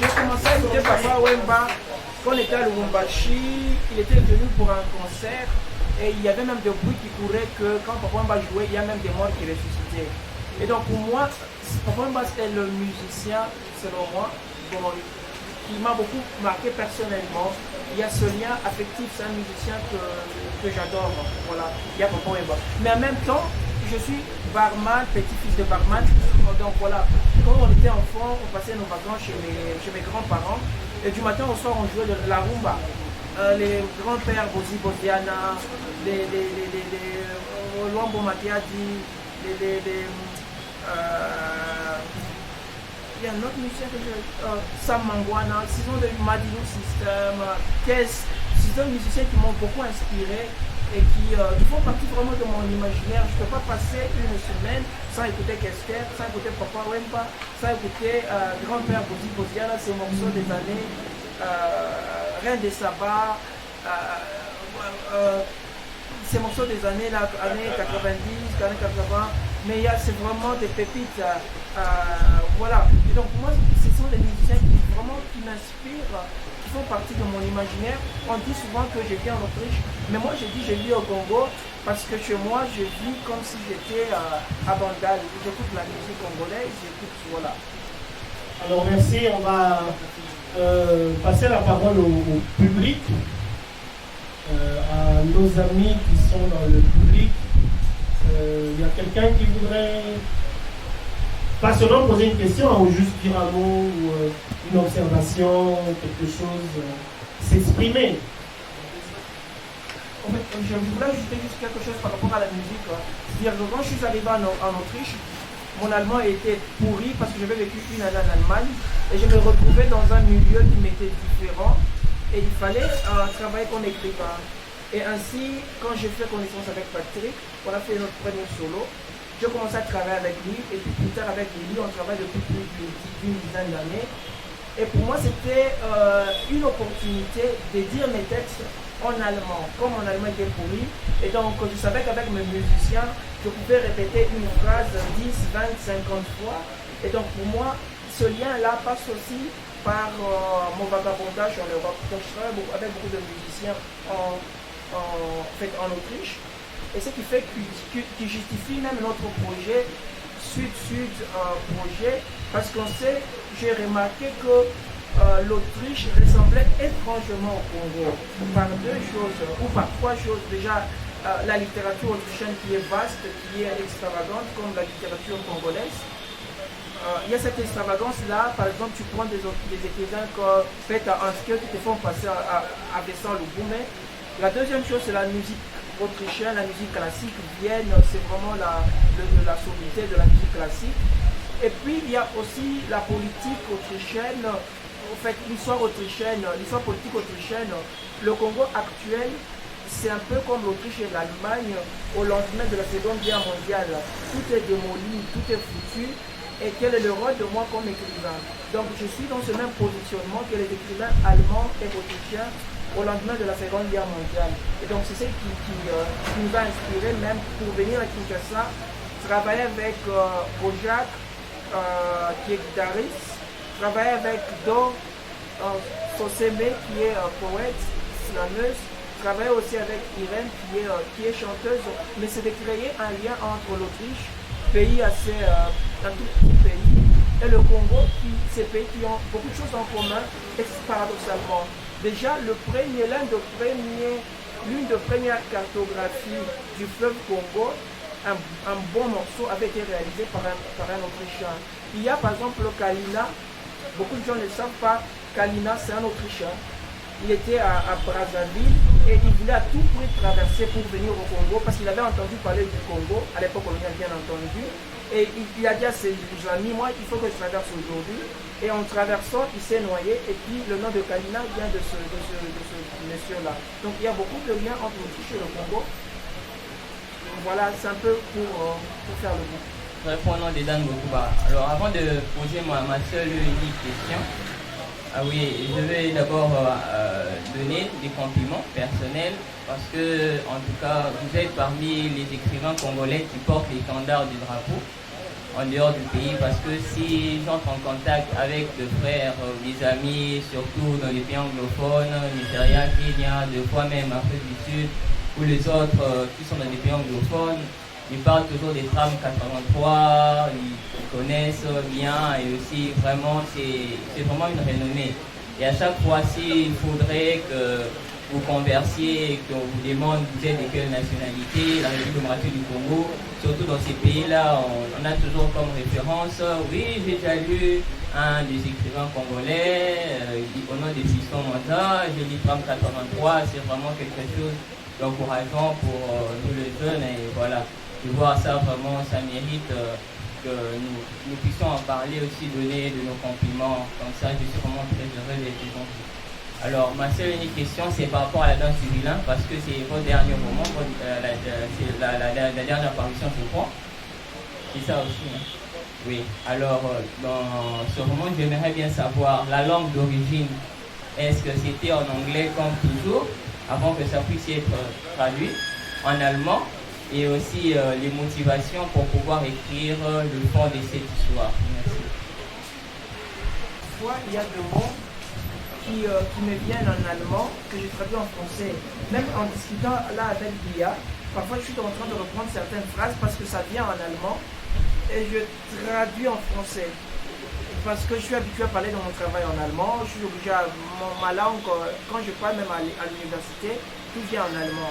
j'ai commencé à écouter Papa Wemba quand on était à Lubumbashi. Il était venu pour un concert et il y avait même des bruits qui couraient que quand Papa Wemba jouait, il y a même des morts qui ressuscitaient. Et donc pour moi, Papa Wemba c'était le musicien, selon moi, qui m'a beaucoup marqué personnellement. Il y a ce lien affectif, c'est un musicien que j'adore. Voilà, il y a Papa Wemba. Mais en même temps, je suis barman, petit-fils de barman. Donc voilà, quand on était enfant, on passait nos vacances chez mes grands-parents. Et du matin au soir, on jouait de la rumba. Les grands-pères, Bozi Bodiana, les Luambo Matiadi, il y a un autre musicien que Sam Mangwana, ce sont des Madinou System, ce sont des musiciens qui m'ont beaucoup inspiré et qui font partie vraiment de mon imaginaire. Je ne peux pas passer une semaine sans écouter Kesker, sans écouter Papa Wemba, sans écouter grand-père Bozi Boziana, ces morceaux des années Reine des Sabbats, ces morceaux des années 90, années 80, mais c'est vraiment des pépites. Voilà. Et donc pour moi, ce sont des musiciens qui m'inspirent, qui font partie de mon imaginaire. On dit souvent que je vis en Autriche, mais moi je dis je vis au Congo parce que chez moi je vis comme si j'étais à Bandal. J'écoute la musique congolaise, j'écoute, voilà. Alors merci, on va passer la parole au public, à nos amis qui sont dans le public. Il y a quelqu'un qui voudrait pas seulement poser une question ou juste dire un mot ou une observation, quelque chose, s'exprimer. En fait, je voulais ajouter juste quelque chose par rapport à la musique. C'est-à-dire que quand je suis arrivé en Autriche, mon allemand était pourri parce que j'avais vécu une année en Allemagne et je me retrouvais dans un milieu qui m'était différent et il fallait travailler comme écrivain. Et ainsi, quand j'ai fait connaissance avec Patrick, on a fait notre premier solo, j'ai commencé à travailler avec lui et puis plus tard avec lui, on travaille depuis plus d'une dizaine d'années. Et pour moi, c'était une opportunité de dire mes textes en allemand, comme mon allemand était pourri. Et donc, je savais qu'avec mes musiciens, je pouvais répéter une phrase 10, 20, 50 fois. Et donc, pour moi, ce lien-là passe aussi par mon vagabondage en Europe. Donc, je travaille avec beaucoup de musiciens en Autriche. Et ce qui fait qui justifie même notre projet, Sud-Sud projet, parce qu'on sait, j'ai remarqué que l'Autriche ressemblait étrangement au Congo par deux choses, ou par trois choses. Déjà, la littérature autrichienne qui est vaste, qui est extravagante, comme la littérature congolaise. Il y a cette extravagance-là, par exemple, tu prends des écrivains comme Peter Handke qui te font passer à Vincent Lubume. La deuxième chose, c'est la musique autrichienne, la musique classique. Vienne, c'est vraiment la sonorité de la musique classique. Et puis, il y a aussi la politique autrichienne, en fait, l'histoire autrichienne, l'histoire politique autrichienne. Le Congo actuel, c'est un peu comme l'Autriche et l'Allemagne au lendemain de la Seconde Guerre mondiale. Tout est démoli, tout est foutu. Et quel est le rôle de moi comme écrivain? Donc, je suis dans ce même positionnement que les écrivains allemands et autrichiens au lendemain de la Seconde Guerre mondiale. Et donc, c'est ce qui nous a inspiré même pour venir à Kinshasa, travailler avec Kojak, qui est guitariste, travailler avec Do Soseme, qui est poète, slameuse, travailler aussi avec Irène, qui est chanteuse, mais c'est de créer un lien entre l'Autriche, pays assez, un tout petit pays, et le Congo, ces pays qui ont beaucoup de choses en commun, paradoxalement. Déjà, l'une des premières cartographies du fleuve Congo, un bon morceau avait été réalisé par un Autrichien. Il y a par exemple le Kalina, beaucoup de gens ne savent pas, Kalina c'est un Autrichien. Il était à Brazzaville et il voulait à tout prix traverser pour venir au Congo parce qu'il avait entendu parler du Congo, à l'époque on avait bien entendu. Et il a dit à ses amis, moi il faut que je traverse aujourd'hui. Et en traversant, il s'est noyé et puis le nom de Kalina vient de ce monsieur-là. Donc il y a beaucoup de liens entre l'Autriche et le Congo. Voilà, c'est un peu pour faire le bout. Répondons des dames beaucoup. Alors avant de poser ma seule unique question, oui, je vais d'abord donner des compliments personnels parce que, en tout cas, vous êtes parmi les écrivains congolais qui portent l'étendard du drapeau en dehors du pays parce que si j'entre en contact avec des frères, des amis, surtout dans les pays anglophones, Nigeria, Kenya, deux fois même Afrique du Sud, ou les autres qui sont dans des pays anglophones, ils parlent toujours des trames 83, ils connaissent bien et aussi vraiment c'est vraiment une renommée. Et à chaque fois, s'il faudrait que vous conversiez et qu'on vous demande vous êtes de quelle nationalité, la République démocratique du Congo, surtout dans ces pays-là, on a toujours comme référence, oui, j'ai déjà lu un des écrivains congolais, au nom de Fiston Manta, j'ai lu Trame 83, c'est vraiment quelque chose d'encourageant pour nous les jeunes et voilà. De voir ça vraiment, ça mérite que nous puissions en parler aussi, donner de nos compliments. Comme ça, je suis vraiment très heureux d'être devant vous. Alors, ma seule unique question, c'est par rapport à la danse du vilain, parce que c'est votre dernier roman, c'est la dernière apparition, je crois. C'est ça aussi. Hein. Oui. Alors, dans ce roman, j'aimerais bien savoir la langue d'origine. Est-ce que c'était en anglais comme toujours, avant que ça puisse être traduit en allemand? Et aussi les motivations pour pouvoir écrire le fond de cette histoire. Merci. Parfois, il y a des mots qui me viennent en allemand, que j'ai traduit en français. Même en discutant là avec Bia, parfois je suis en train de reprendre certaines phrases parce que ça vient en allemand et je traduis en français. Parce que je suis habitué à parler dans mon travail en allemand, je suis obligé à ma langue, quand je parle même à l'université, tout vient en allemand.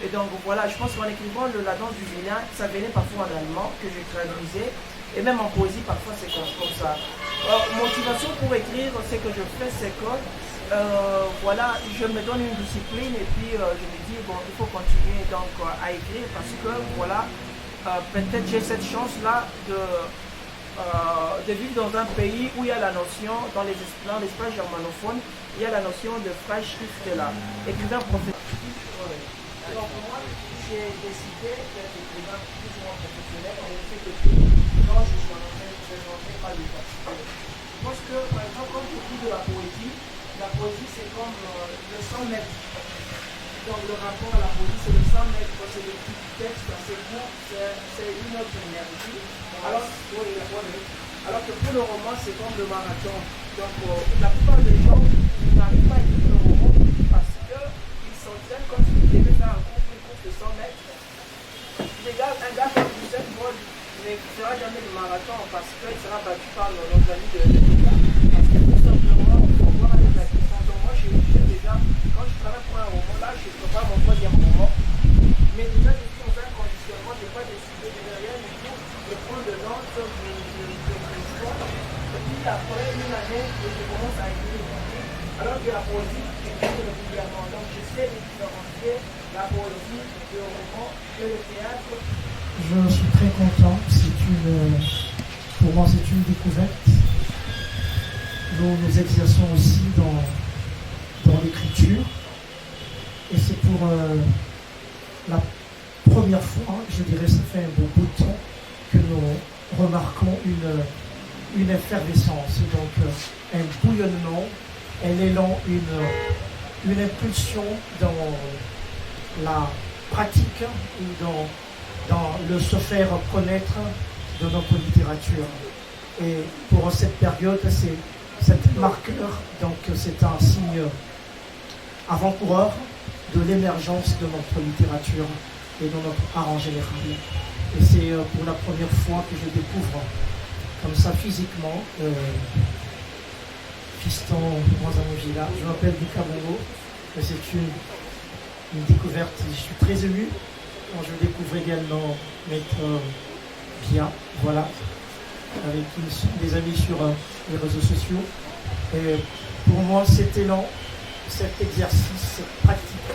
Et donc voilà, je pense qu'en écrivant La danse du vilain, ça venait parfois en allemand, que je traduisais. Et même en poésie, parfois, c'est comme ça. Motivation pour écrire, ce que je fais, c'est que voilà, je me donne une discipline et puis je me dis, bon, il faut continuer donc à écrire parce que voilà, peut-être j'ai cette chance-là de vivre dans un pays où il y a la notion, dans l'espace germanophone, il y a la notion de Freischriftsteller, écrivain professionnel. Alors moi, j'ai décidé d'être écrivain plus ou moins professionnel en effet depuis quand je suis rentré par l'université. Parce que, par exemple, quand j'écris de la poésie c'est comme le 100 mètres. Donc le rapport à la poésie, c'est le 100 mètres, c'est le petit texte assez court, c'est une autre énergie. Alors que pour le roman, c'est comme le marathon. Donc la plupart des gens n'arrivent pas à écrire le roman parce qu'ils s'entraînent comme s'ils devaient faire une course de 100 mètres. Un gars comme Usain Bolt ne fera jamais le marathon parce qu'il sera battu par nos amis de yoga. Parce que tout simplement, il faut voir avec la question. Donc moi, j'ai déjà, quand je travaille pour un roman, là, je prépare mon troisième roman. Mais déjà, je suis dans un conditionnement, je n'ai pas décidé de rien du tout. Je prends de l'encre, je brainstorm. Et puis après une année, je commence à écrire. Alors que la poésie, j'écris régulièrement. Donc j'essaie de différencier la poésie, le roman et le théâtre. Je suis très content. Pour moi, c'est une découverte. Nous exerçons aussi dans l'écriture. Et c'est pour la première fois, je dirais, ça fait un bon bout de temps, que nous remarquons une effervescence, donc un bouillonnement, un élan, une impulsion dans la pratique ou dans le se faire connaître de notre littérature. Et pour cette période, c'est cet marqueur, donc c'est un signe avant-coureur de l'émergence de notre littérature et de notre art en général. Et c'est pour la première fois que je découvre comme ça physiquement Fiston Mwanza-Mujila. Je m'appelle Bika Bongo et c'est une découverte. Je suis très ému quand je découvre également Maître Bia, voilà, avec des amis sur les réseaux sociaux. Et pour moi, cet élan, cet exercice, cette pratique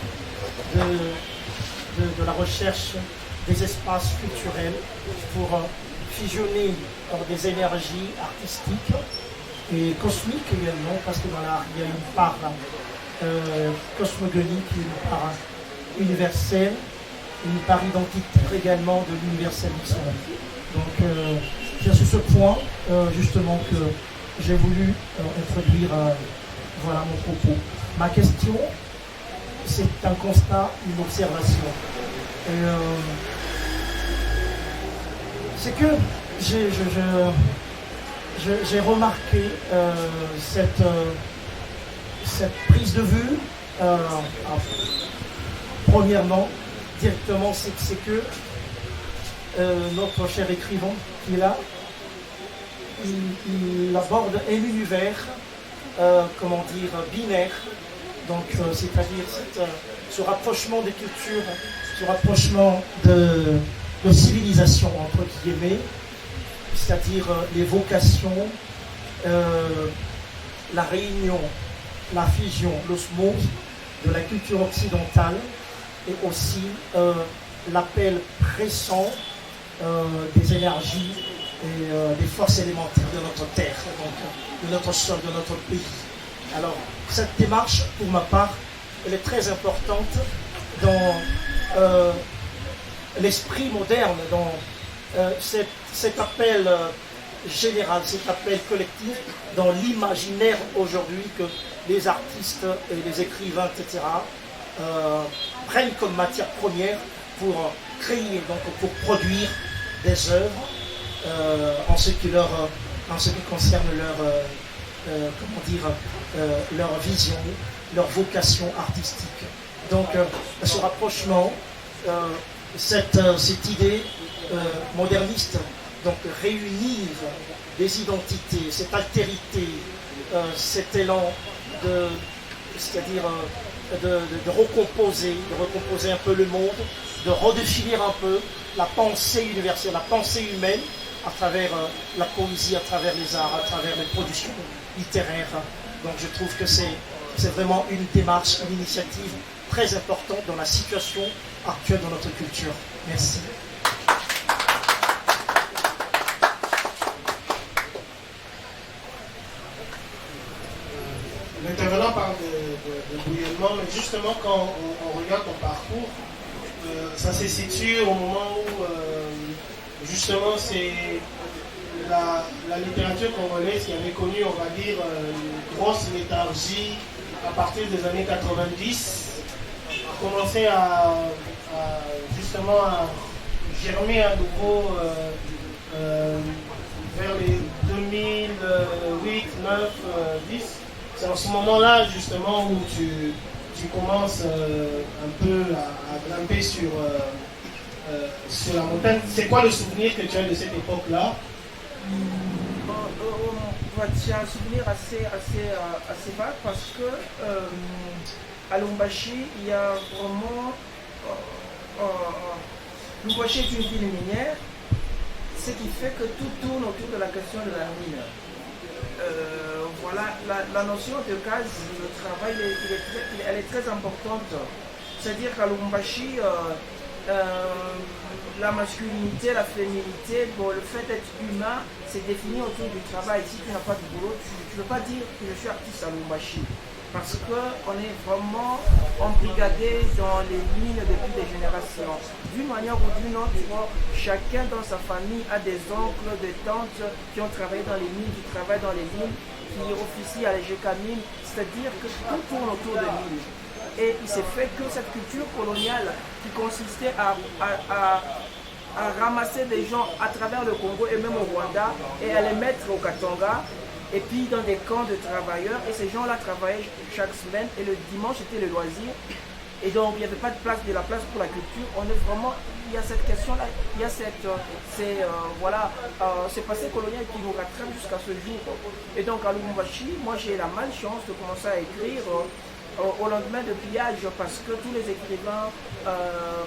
de la recherche des espaces culturels pour fusionner des énergies artistiques et cosmiques également, parce que dans l'art, il y a une part cosmogonique, une part universelle, une part identitaire également de l'universalisme. Donc, c'est sur ce point, justement, que j'ai voulu introduire voilà mon propos. Ma question, c'est un constat, une observation. C'est que j'ai remarqué cette prise de vue, premièrement, directement, c'est que notre cher écrivain qui est là, il aborde un univers, comment dire, binaire, donc c'est-à-dire ce rapprochement des cultures, ce rapprochement de civilisation entre guillemets, c'est-à-dire les vocations, la réunion, la fusion, l'osmose de la culture occidentale et aussi l'appel pressant des énergies et des forces élémentaires de notre terre, donc de notre sol, de notre pays. Alors, cette démarche, pour ma part, elle est très importante dans l'esprit moderne, dans cet appel général, cet appel collectif, dans l'imaginaire aujourd'hui que les artistes et les écrivains, etc., prennent comme matière première pour créer, donc pour produire des œuvres en ce qui concerne leur vision, leur vocation artistique. Donc ce rapprochement, cette idée moderniste, donc réunir des identités, cette altérité, cet élan c'est-à-dire de recomposer un peu le monde, de redéfinir un peu la pensée universelle, la pensée humaine, à travers la poésie, à travers les arts, à travers les productions littéraires. Donc je trouve que c'est vraiment une démarche, une initiative très importante dans la situation actuelle de notre culture. Merci. L'intervenant parle de bouillonnement, mais justement quand on regarde ton parcours, ça se situe au moment où justement c'est la littérature congolaise qui avait connu, on va dire, une grosse léthargie à partir des années 90, a commencé à justement à germer à nouveau vers les 2008, 9, 10. C'est en ce moment-là justement où tu commences un peu à grimper sur la montagne. C'est quoi le souvenir que tu as de cette époque-là? C'est un souvenir assez vague parce que à Lubumbashi, il y a vraiment. Lubumbashi est une ville minière, ce qui fait que tout tourne autour de la question de la mine. Voilà, la notion de gaz, le travail, elle est très importante. C'est-à-dire qu'à Lubumbashi, la masculinité, la féminité, le fait d'être humain, c'est défini autour du travail. Si tu n'as pas de boulot, tu ne peux pas dire que je suis artiste à Lubumbashi. Parce qu'on est vraiment embrigadé dans les mines depuis des générations. D'une manière ou d'une autre, chacun dans sa famille a des oncles, des tantes qui ont travaillé dans les mines, qui travaillent dans les mines, qui officient à la GECAMINE. C'est-à-dire que tout tourne autour des mines. Et il s'est fait que cette culture coloniale qui consistait à ramasser des gens à travers le Congo et même au Rwanda et à les mettre au Katanga et puis dans des camps de travailleurs, et ces gens-là travaillaient chaque semaine et le dimanche était le loisir, et donc il n'y avait pas de place pour la culture. On est vraiment, il y a cette question-là, il y a cette, ce passé colonial qui nous rattrape jusqu'à ce jour. Et donc à Lubumbashi, moi j'ai la malchance de commencer à écrire au lendemain de pillage, parce que tous les écrivains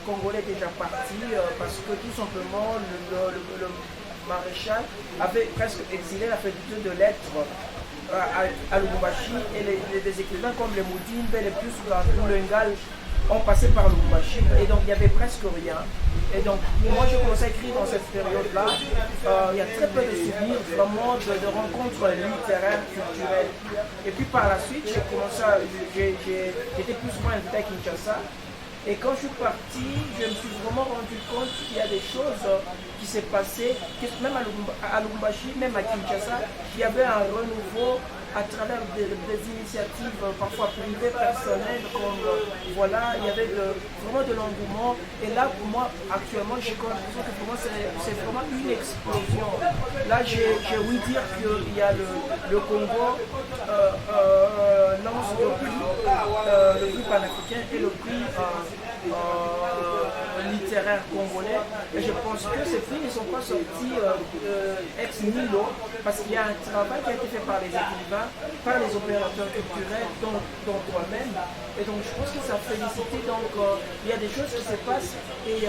congolais étaient déjà partis, parce que tout simplement le maréchal avait presque exilé la fédération de lettres à Lubumbashi, et les écrivains comme les Moudimbe, les plus ou Lengal ont passé par Lubumbashi, et donc il n'y avait presque rien. Et donc moi j'ai commencé à écrire dans cette période-là. Il y a très peu de souvenirs vraiment de rencontres littéraires, culturelles. Et puis par la suite j'étais plus souvent invité à Kinshasa. Et quand je suis parti, je me suis vraiment rendu compte qu'il y a des choses qui s'est passé, même à Lubumbashi, même à Kinshasa, il y avait un renouveau à travers des initiatives parfois privées, personnelles, comme voilà, il y avait vraiment de l'engouement. Et là, pour moi, actuellement, j'ai l'impression que pour moi, c'est vraiment une explosion. Là, j'ai ouï dire qu'il y a le Congo lance le prix panafricain et le prix littéraire congolais, et je pense que ces prix ne sont pas sortis ex nihilo, parce qu'il y a un travail qui a été fait par les écrivains, par les opérateurs culturels, dont toi-même, et donc je pense que ça félicité. Donc il y a des choses qui se passent, et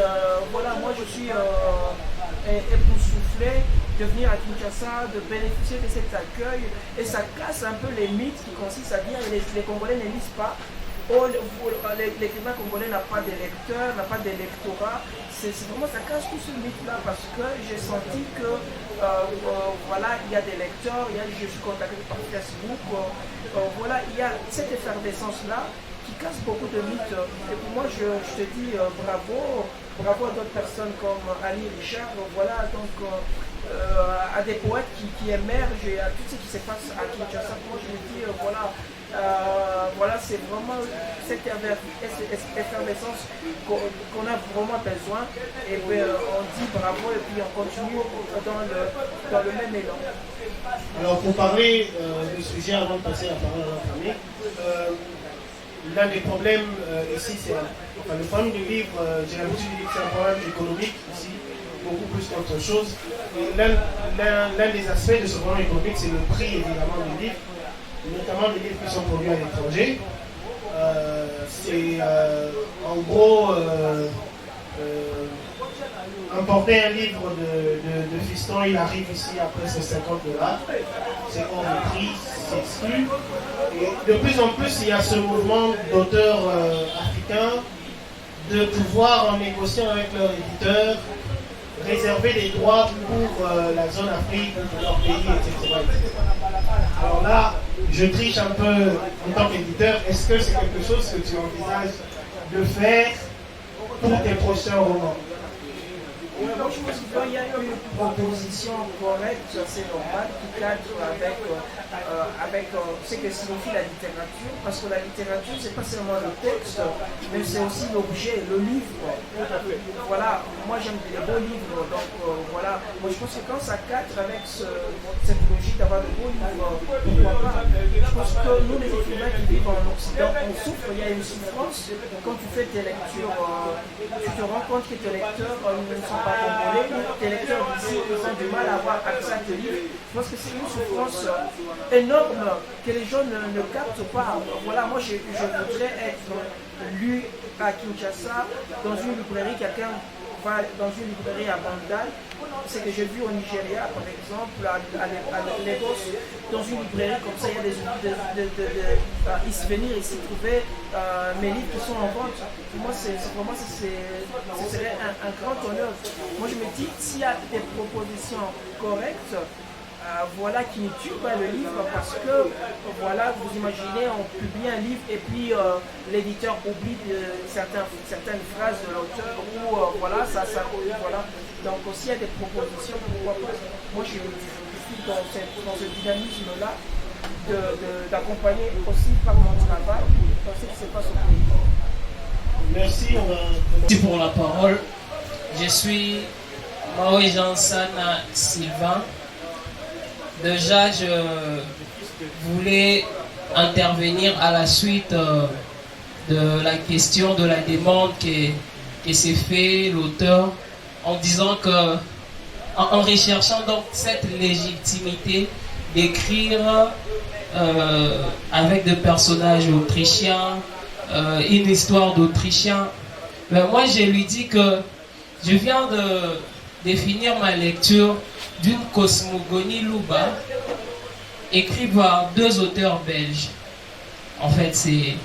voilà, moi je suis époustouflé de venir à Kinshasa, de bénéficier de cet accueil, et ça casse un peu les mythes qui consistent à dire que les Congolais ne lisent pas. L'écrivain congolais n'a pas de lecteurs, n'a pas d'électorat. C'est vraiment, ça casse tout ce mythe-là, parce que j'ai senti que voilà, il y a des lecteurs, je suis contacté par Facebook, voilà, il y a cette effervescence-là qui casse beaucoup de mythes. Et pour moi, je te dis bravo à d'autres personnes comme Ali Richard, voilà, donc à des poètes qui émergent, et à tout ce qui se passe à Kinshasa. Moi, je me dis, voilà, c'est vraiment cette effervescence qu'on a vraiment besoin. Et puis, on dit bravo, et puis on continue dans le même élan. Alors, pour parler du sujet, avant de passer la parole à notre ami, l'un des problèmes ici, c'est le problème du livre, j'ai l'habitude de dire que c'est un problème économique ici, beaucoup plus qu'autre chose. L'un des aspects de ce problème économique, c'est le prix évidemment des livres, notamment des livres qui sont produits à l'étranger. C'est en gros importer un livre de Fiston, il arrive ici après ses $50. C'est hors de prix, c'est exclu. Et de plus en plus, il y a ce mouvement d'auteurs africains de pouvoir, en négociant avec leur éditeur, réserver des droits pour la zone Afrique, pour leur pays, etc., etc. Alors là, je triche un peu en tant qu'éditeur. Est-ce que c'est quelque chose que tu envisages de faire pour tes prochains romans? Oui, moi je pense qu'il y a une proposition correcte, c'est normal, qui cadre avec ce que signifie la littérature, parce que la littérature, c'est pas seulement le texte, mais c'est aussi l'objet, le livre. Voilà, moi j'aime les beaux livres, donc voilà. Moi je pense que quand ça cadre avec cette logique d'avoir de beaux livres, pourquoi pas. Je pense que nous les écrivains qui vivent en Occident, on souffre, il y a une souffrance. Quand tu fais tes lectures, tu te rends compte que tes lecteurs ne sont pas congolais, tes lecteurs d'ici, ils ont du mal à avoir accès à tes livres. Je pense que c'est une souffrance énorme que les gens ne captent pas. Voilà, moi je voudrais être lu à Kinshasa, dans une librairie, quelqu'un va dans une librairie à Bandal, ce que j'ai vu au Nigeria par exemple, à Lagos, dans une librairie comme ça, il y a ils se venir ici trouver mes livres qui sont en vente. Pour moi, ce serait un grand honneur. Moi je me dis, s'il y a des propositions correctes, voilà, qui ne tue pas le livre, parce que voilà, vous imaginez, on publie un livre et puis l'éditeur oublie certaines phrases de l'auteur, ou voilà, voilà. Donc s'il y a des propositions, pourquoi pas. Moi je suis dans ce dynamisme-là d'accompagner aussi par mon travail dans ce qui se passe au pays. Merci, Merci pour la parole. Je suis Maui Jansana Sylvain. Déjà, je voulais intervenir à la suite de la question de la demande que s'est fait l'auteur, en disant que, en recherchant donc cette légitimité d'écrire avec des personnages autrichiens, une histoire d'Autrichiens, mais moi je lui dis que je viens de définir ma lecture d'une cosmogonie Luba, écrite par deux auteurs belges. En fait, c'est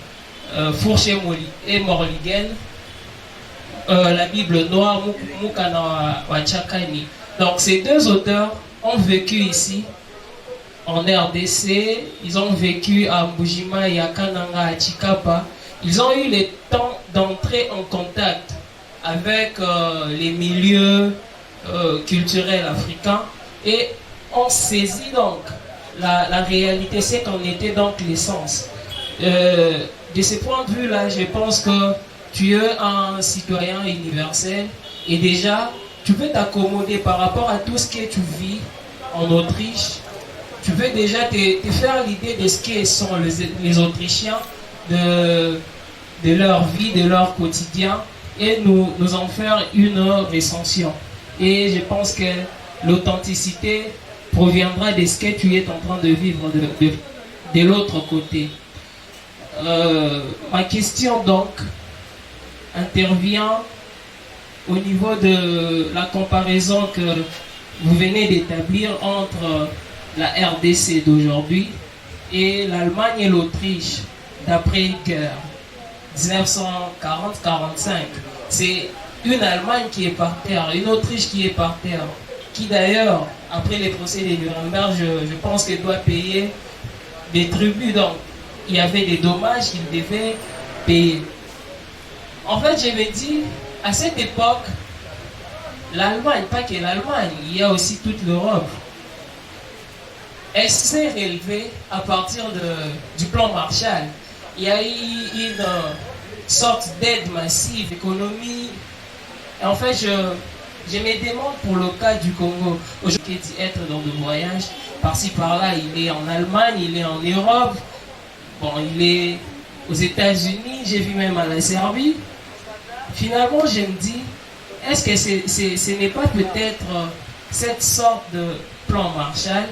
Fourchet et Morligen, la Bible noire, Mukana Wachakani. Donc, ces deux auteurs ont vécu ici, en RDC, ils ont vécu à Mbujima, Yakananga, à Chikapa. Ils ont eu le temps d'entrer en contact avec les milieux culturel africain, et on saisit donc la réalité, c'est qu'en était donc l'essence. De ce point de vue-là, je pense que tu es un citoyen universel et déjà tu peux t'accommoder par rapport à tout ce que tu vis en Autriche. Tu peux déjà te faire l'idée de ce que sont les Autrichiens, de leur vie, de leur quotidien, et nous en faire une recension. Et je pense que l'authenticité proviendra de ce que tu es en train de vivre de l'autre côté. Ma question donc intervient au niveau de la comparaison que vous venez d'établir entre la RDC d'aujourd'hui et l'Allemagne et l'Autriche d'après-guerre 1940-45. C'est une Allemagne qui est par terre, une Autriche qui est par terre, qui d'ailleurs, après les procès de Nuremberg, je pense qu'elle doit payer des tributs. Donc, il y avait des dommages qu'il devait payer. En fait, je me dis, à cette époque, l'Allemagne, pas que l'Allemagne, il y a aussi toute l'Europe, elle s'est relevée à partir du plan Marshall. Il y a eu une sorte d'aide massive, économie. Et en fait, je me demande pour le cas du Congo, aujourd'hui, être dans le voyage, par-ci par-là, il est en Allemagne, il est en Europe, bon, il est aux États-Unis, j'ai vu même à la Serbie. Finalement, je me dis, est-ce que ce n'est pas peut-être cette sorte de plan Marshall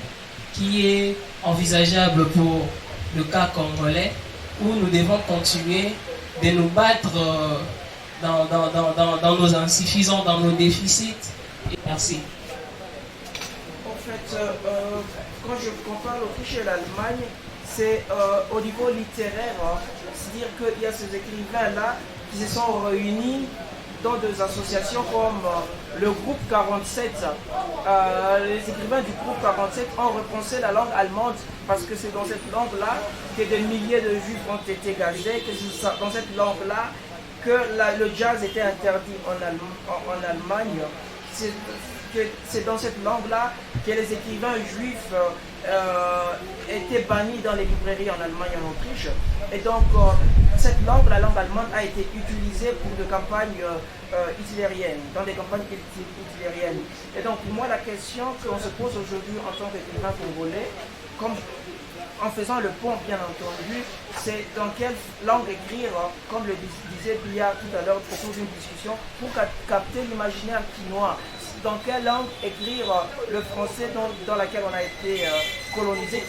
qui est envisageable pour le cas congolais, où nous devons continuer de nous battre dans nos insuffisances, dans nos déficits. Merci. En fait, quand je compare l'Autriche et l'Allemagne, c'est au niveau littéraire, hein. C'est-à-dire qu'il y a ces écrivains-là qui se sont réunis dans des associations comme le groupe 47. Les écrivains du groupe 47 ont repensé la langue allemande parce que c'est dans cette langue-là que des milliers de juifs ont été gazés, que c'est dans cette langue-là que le jazz était interdit en Allemagne. C'est dans cette langue-là que les écrivains juifs étaient bannis dans les librairies en Allemagne et en Autriche. Et donc, cette langue, la langue allemande, a été utilisée pour des campagnes hitlériennes, dans des campagnes hitlériennes. Et donc, pour moi, la question qu'on se pose aujourd'hui en tant qu'écrivain congolais, en faisant le pont, bien entendu, c'est dans quelle langue écrire, comme le disait Bia tout à l'heure au cours d'une discussion, pour capter l'imaginaire quinois. Dans quelle langue écrire le français dans laquelle on a été colonisé,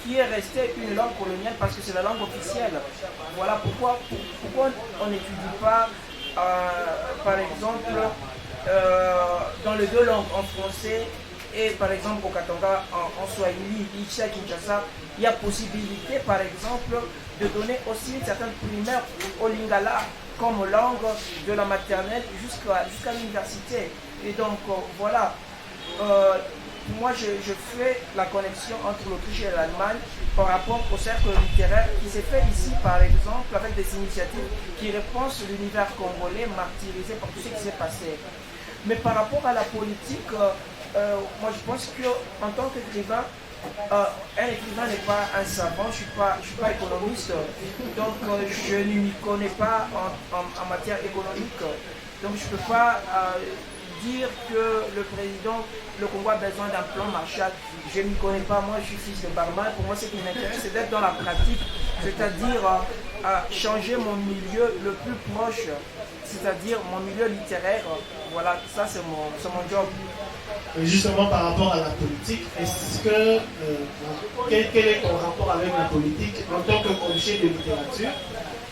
qui est resté une langue coloniale parce que c'est la langue officielle. Voilà pourquoi on n'étudie pas, par exemple, dans les deux langues, en français et par exemple au Katanga, en Swahili, ici à Kinshasa, il y a possibilité, par exemple, de donner aussi une certaine primaire au Lingala comme langue de la maternelle jusqu'à l'université. Et donc, voilà. Moi, je fais la connexion entre l'Autriche et l'Allemagne par rapport au cercle littéraire qui s'est fait ici, par exemple, avec des initiatives qui repensent l'univers congolais martyrisé par tout ce qui s'est passé. Mais par rapport à la politique, moi, je pense qu'en tant qu'écrivain, un écrivain n'est pas un savant, je suis pas économiste, donc je ne m'y connais pas en matière économique. Donc je ne peux pas dire que le président, le Congo a besoin d'un plan Marshall. Je ne m'y connais pas, moi je suis fils de barman. Pour moi, ce qui m'intéresse, c'est d'être dans la pratique, c'est-à-dire changer mon milieu le plus proche, c'est-à-dire mon milieu littéraire. Voilà, ça c'est mon job. Justement, par rapport à la politique, est-ce que quel est ton rapport avec la politique en tant qu'objet de littérature?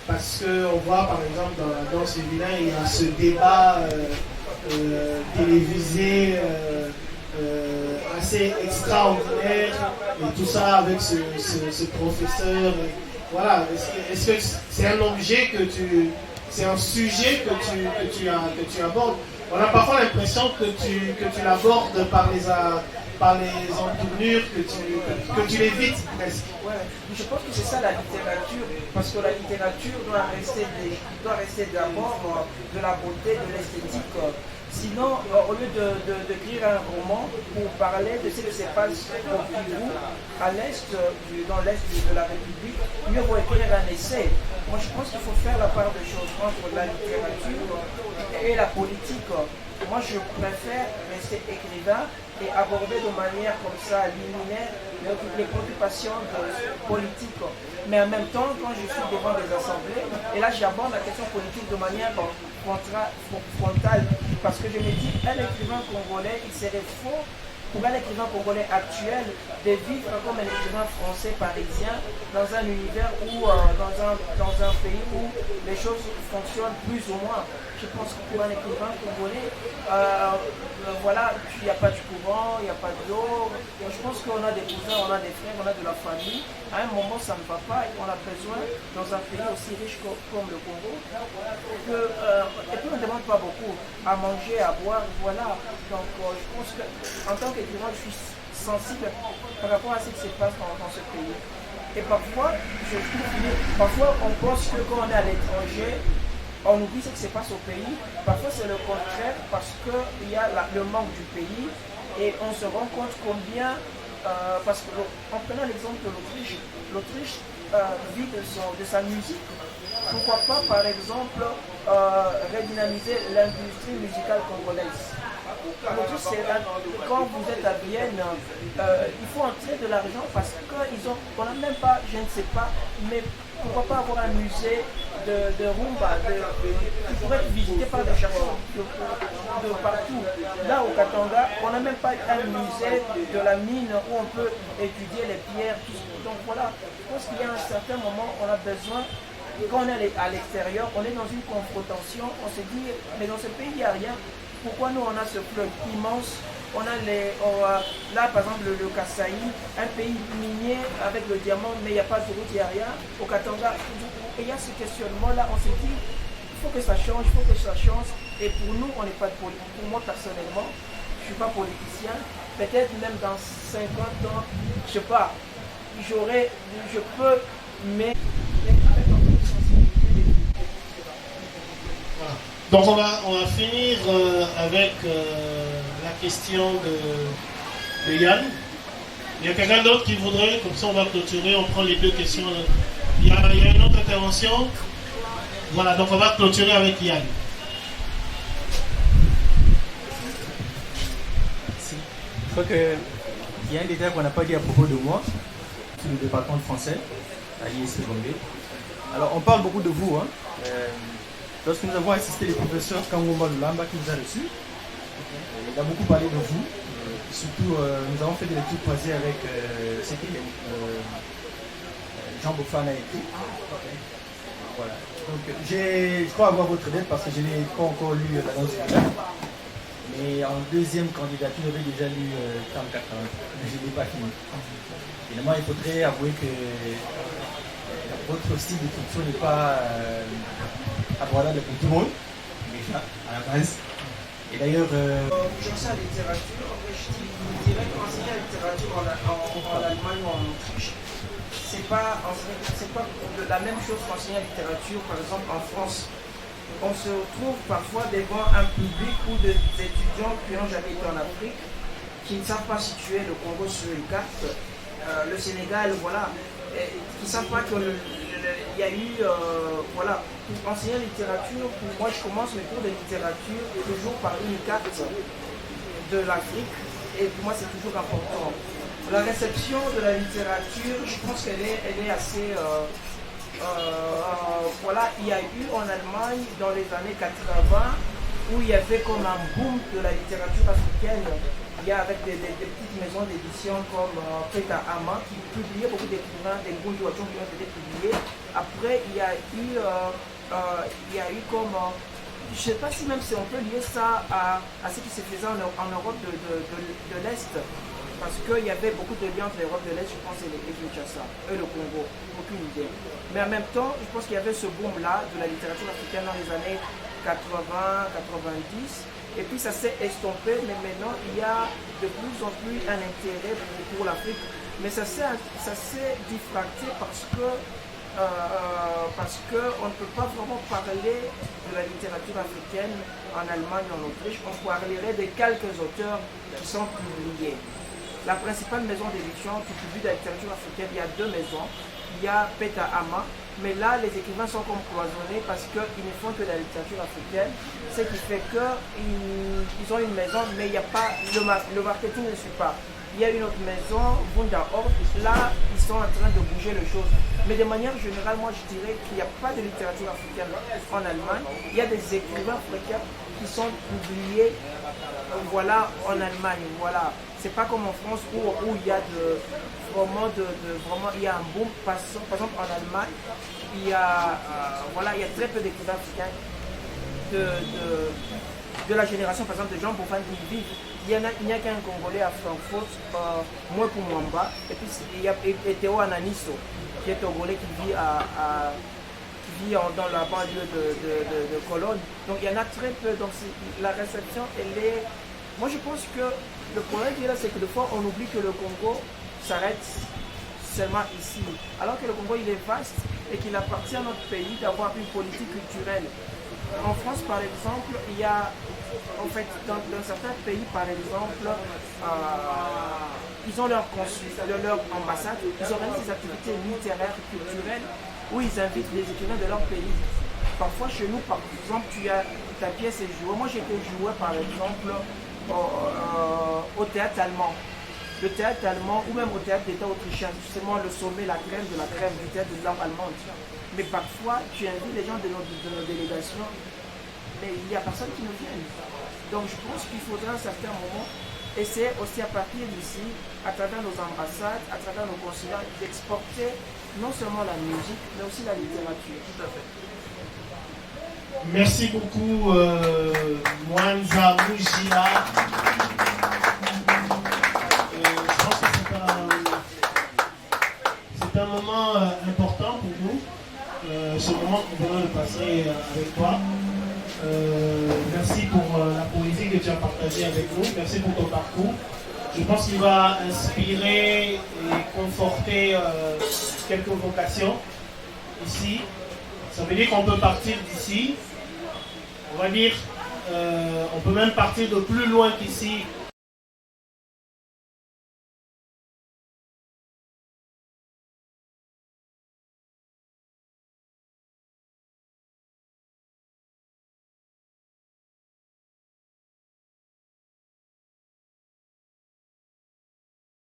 Parce qu'on voit par exemple dans la danse du vilain, il y a ce débat télévisé assez extraordinaire et tout ça avec ce professeur. Voilà, est-ce que c'est un objet c'est un sujet que tu abordes? On a parfois l'impression que tu l'abordes par les entournures, que tu l'évites presque. Ouais, je pense que c'est ça la littérature, parce que la littérature doit rester d'abord de la beauté, de l'esthétique. Sinon, au lieu d'écrire un roman pour parler de ce qui se passe au Kivu, à l'est, dans l'est de la République, mieux vaut écrire un essai. Moi, je pense qu'il faut faire la part des choses entre la littérature et la politique. Moi, je préfère rester écrivain et aborder de manière comme ça liminaire les préoccupations politiques. Mais en même temps, quand je suis devant des assemblées, et là j'aborde la question politique de manière frontale, parce que je me dis, un écrivain congolais, il serait faux pour un écrivain congolais actuel de vivre comme un écrivain français parisien dans un univers ou dans un pays où les choses fonctionnent plus ou moins. Je pense que pour un écrivain congolais, voilà, il n'y a pas de courant, il n'y a pas d'eau. Je pense qu'on a des cousins, on a des frères, on a de la famille. À un moment, ça ne va pas et on a besoin, dans un pays aussi riche comme le Congo, et puis on ne demande pas beaucoup à manger, à boire, voilà. Donc je pense qu'en tant qu'écrivain, je suis sensible par rapport à ce qui se passe dans ce pays. Et parfois, on pense que quand on est à l'étranger, on oublie ce qui se passe au pays. Parfois c'est le contraire parce qu'il y a le manque du pays et on se rend compte combien, parce qu'en prenant l'exemple de l'Autriche vit de sa musique. Pourquoi pas par exemple redynamiser l'industrie musicale congolaise? L'Autriche, quand vous êtes à Vienne, il faut entrer de l'argent parce qu'on n'a même pas, je ne sais pas, mais pourquoi pas avoir un musée de rumba qui pourrait être visité par des chercheurs de partout. Là au Katanga, on n'a même pas un musée de la mine où on peut étudier les pierres. Donc voilà, je pense qu'il y a un certain moment, on a besoin quand on est à l'extérieur, on est dans une confrontation, on se dit, mais dans ce pays, il n'y a rien. Pourquoi nous, on a ce fleuve immense? On a là, par exemple, le Kasaï, un pays minier avec le diamant, mais il n'y a pas de route, il n'y a rien. Au Katanga, et il y a ce questionnement-là, on se dit, il faut que ça change, il faut que ça change. Et pour nous, on n'est pas de politique. Pour moi, personnellement, je ne suis pas politicien. Peut-être même dans 50 ans, je ne sais pas, je peux, mais... Voilà. Donc on va finir avec la question de Yann. Il y a quelqu'un d'autre qui voudrait, comme ça on va clôturer, on prend les deux questions. Il y a une autre intervention. Voilà, donc on va clôturer avec Yann. Je crois qu'il y a un détail qu'on n'a pas dit à propos de moi, sur le département français, à l'ISP Gombe. Alors on parle beaucoup de vous, hein. Lorsque nous avons assisté le professeur Kangomba Lulamba qui nous a reçus, il a beaucoup parlé de vous. Surtout, nous avons fait des lectures croisées avec Jean Bofana et tout. Voilà. Donc, je crois avoir votre lettre parce que je n'ai pas encore lu l'annonce du matin. Mais en deuxième candidature, j'avais déjà lu TAM 80, mais je ne l'ai pas fini. Finalement, il faudrait avouer que votre style d'écriture n'est pas abordable pour tout le monde, déjà, à la base. Et d'ailleurs... J'enseigne la littérature, je dirais qu'enseigner la littérature en Allemagne ou en Autriche, c'est pas la même chose qu'enseigner la littérature, par exemple, en France. On se retrouve parfois devant un public ou des étudiants qui n'ont jamais été en Afrique, qui ne savent pas situer le Congo sur une carte, le Sénégal, voilà, et qui ne savent pas qu'il y a eu, voilà, pour enseigner la littérature, pour moi je commence mes cours de littérature toujours par une carte de l'Afrique, et pour moi c'est toujours important. La réception de la littérature, je pense qu'elle est assez... voilà, il y a eu en Allemagne dans les années 80 où il y avait comme un boom de la littérature africaine. Il y a avec des petites maisons d'édition comme Peta Ama qui publiaient beaucoup d'écrivains, des groupes qui ont été publiés. Après, il y a eu comme, je ne sais pas si même si on peut lier ça à ce qui se faisait en Europe de l'Est. Parce qu'il y avait beaucoup de liens entre l'Europe de l'Est, je pense, et Kinshasa, et le Congo, aucune idée. Mais en même temps, je pense qu'il y avait ce boom-là de la littérature africaine dans les années 80, 90, et puis ça s'est estompé, mais maintenant il y a de plus en plus un intérêt pour l'Afrique. Mais ça s'est diffracté parce que on ne peut pas vraiment parler de la littérature africaine en Allemagne, en Autriche. On parlerait de quelques auteurs qui sont publiés. La principale maison d'édition qui publie de la littérature africaine, il y a deux maisons. Il y a Peta Ama, mais là les écrivains sont comme cloisonnés parce qu'ils ne font que de la littérature africaine. Ce qui fait qu'ils ont une maison, mais il n'y a pas, le marketing ne suit pas. Il y a une autre maison, Bunda Ort, là ils sont en train de bouger les choses. Mais de manière générale, moi je dirais qu'il n'y a pas de littérature africaine en Allemagne. Il y a des écrivains africains qui sont publiés, voilà, en Allemagne, voilà. C'est pas comme en France où il y a vraiment il y a un boom. Par exemple en Allemagne, il y a très peu d'écrivains africains de la génération par exemple de Jean Bofana qui vivent. Il n'y a qu'un Congolais à Francfort, moi pour Mwamba, et puis il y a Théo Ananiso qui est Togolais qui vit dans la banlieue de Cologne. Donc il y en a très peu. Donc la réception, elle est... Moi je pense que le problème qui est là, c'est que des fois on oublie que le Congo s'arrête seulement ici. Alors que le Congo il est vaste et qu'il appartient à notre pays d'avoir une politique culturelle. En France par exemple, il y a, en fait, dans certains pays par exemple, ils ont leur ambassade, ils organisent des activités littéraires, culturelles, où ils invitent les écrivains de leur pays. Parfois chez nous, par exemple, ta pièce est jouée. Moi j'ai été joué par exemple au théâtre allemand. Le théâtre allemand ou même au théâtre d'État autrichien, justement le sommet, la crème de la crème du théâtre de langue allemande. Mais parfois, tu invites les gens de nos délégations, mais il n'y a personne qui nous vienne. Donc je pense qu'il faudra à un certain moment essayer aussi à partir d'ici, à travers nos ambassades, à travers nos consulats, d'exporter non seulement la musique, mais aussi la littérature. Tout à fait. Merci beaucoup, Mwanza Mujila. Je pense que c'est un moment important pour nous. Ce moment que nous venons de passer avec toi. Merci pour la poésie que tu as partagée avec nous. Merci pour ton parcours. Je pense qu'il va inspirer et conforter quelques vocations ici. Ça veut dire qu'on peut partir d'ici. On va dire, on peut même partir de plus loin qu'ici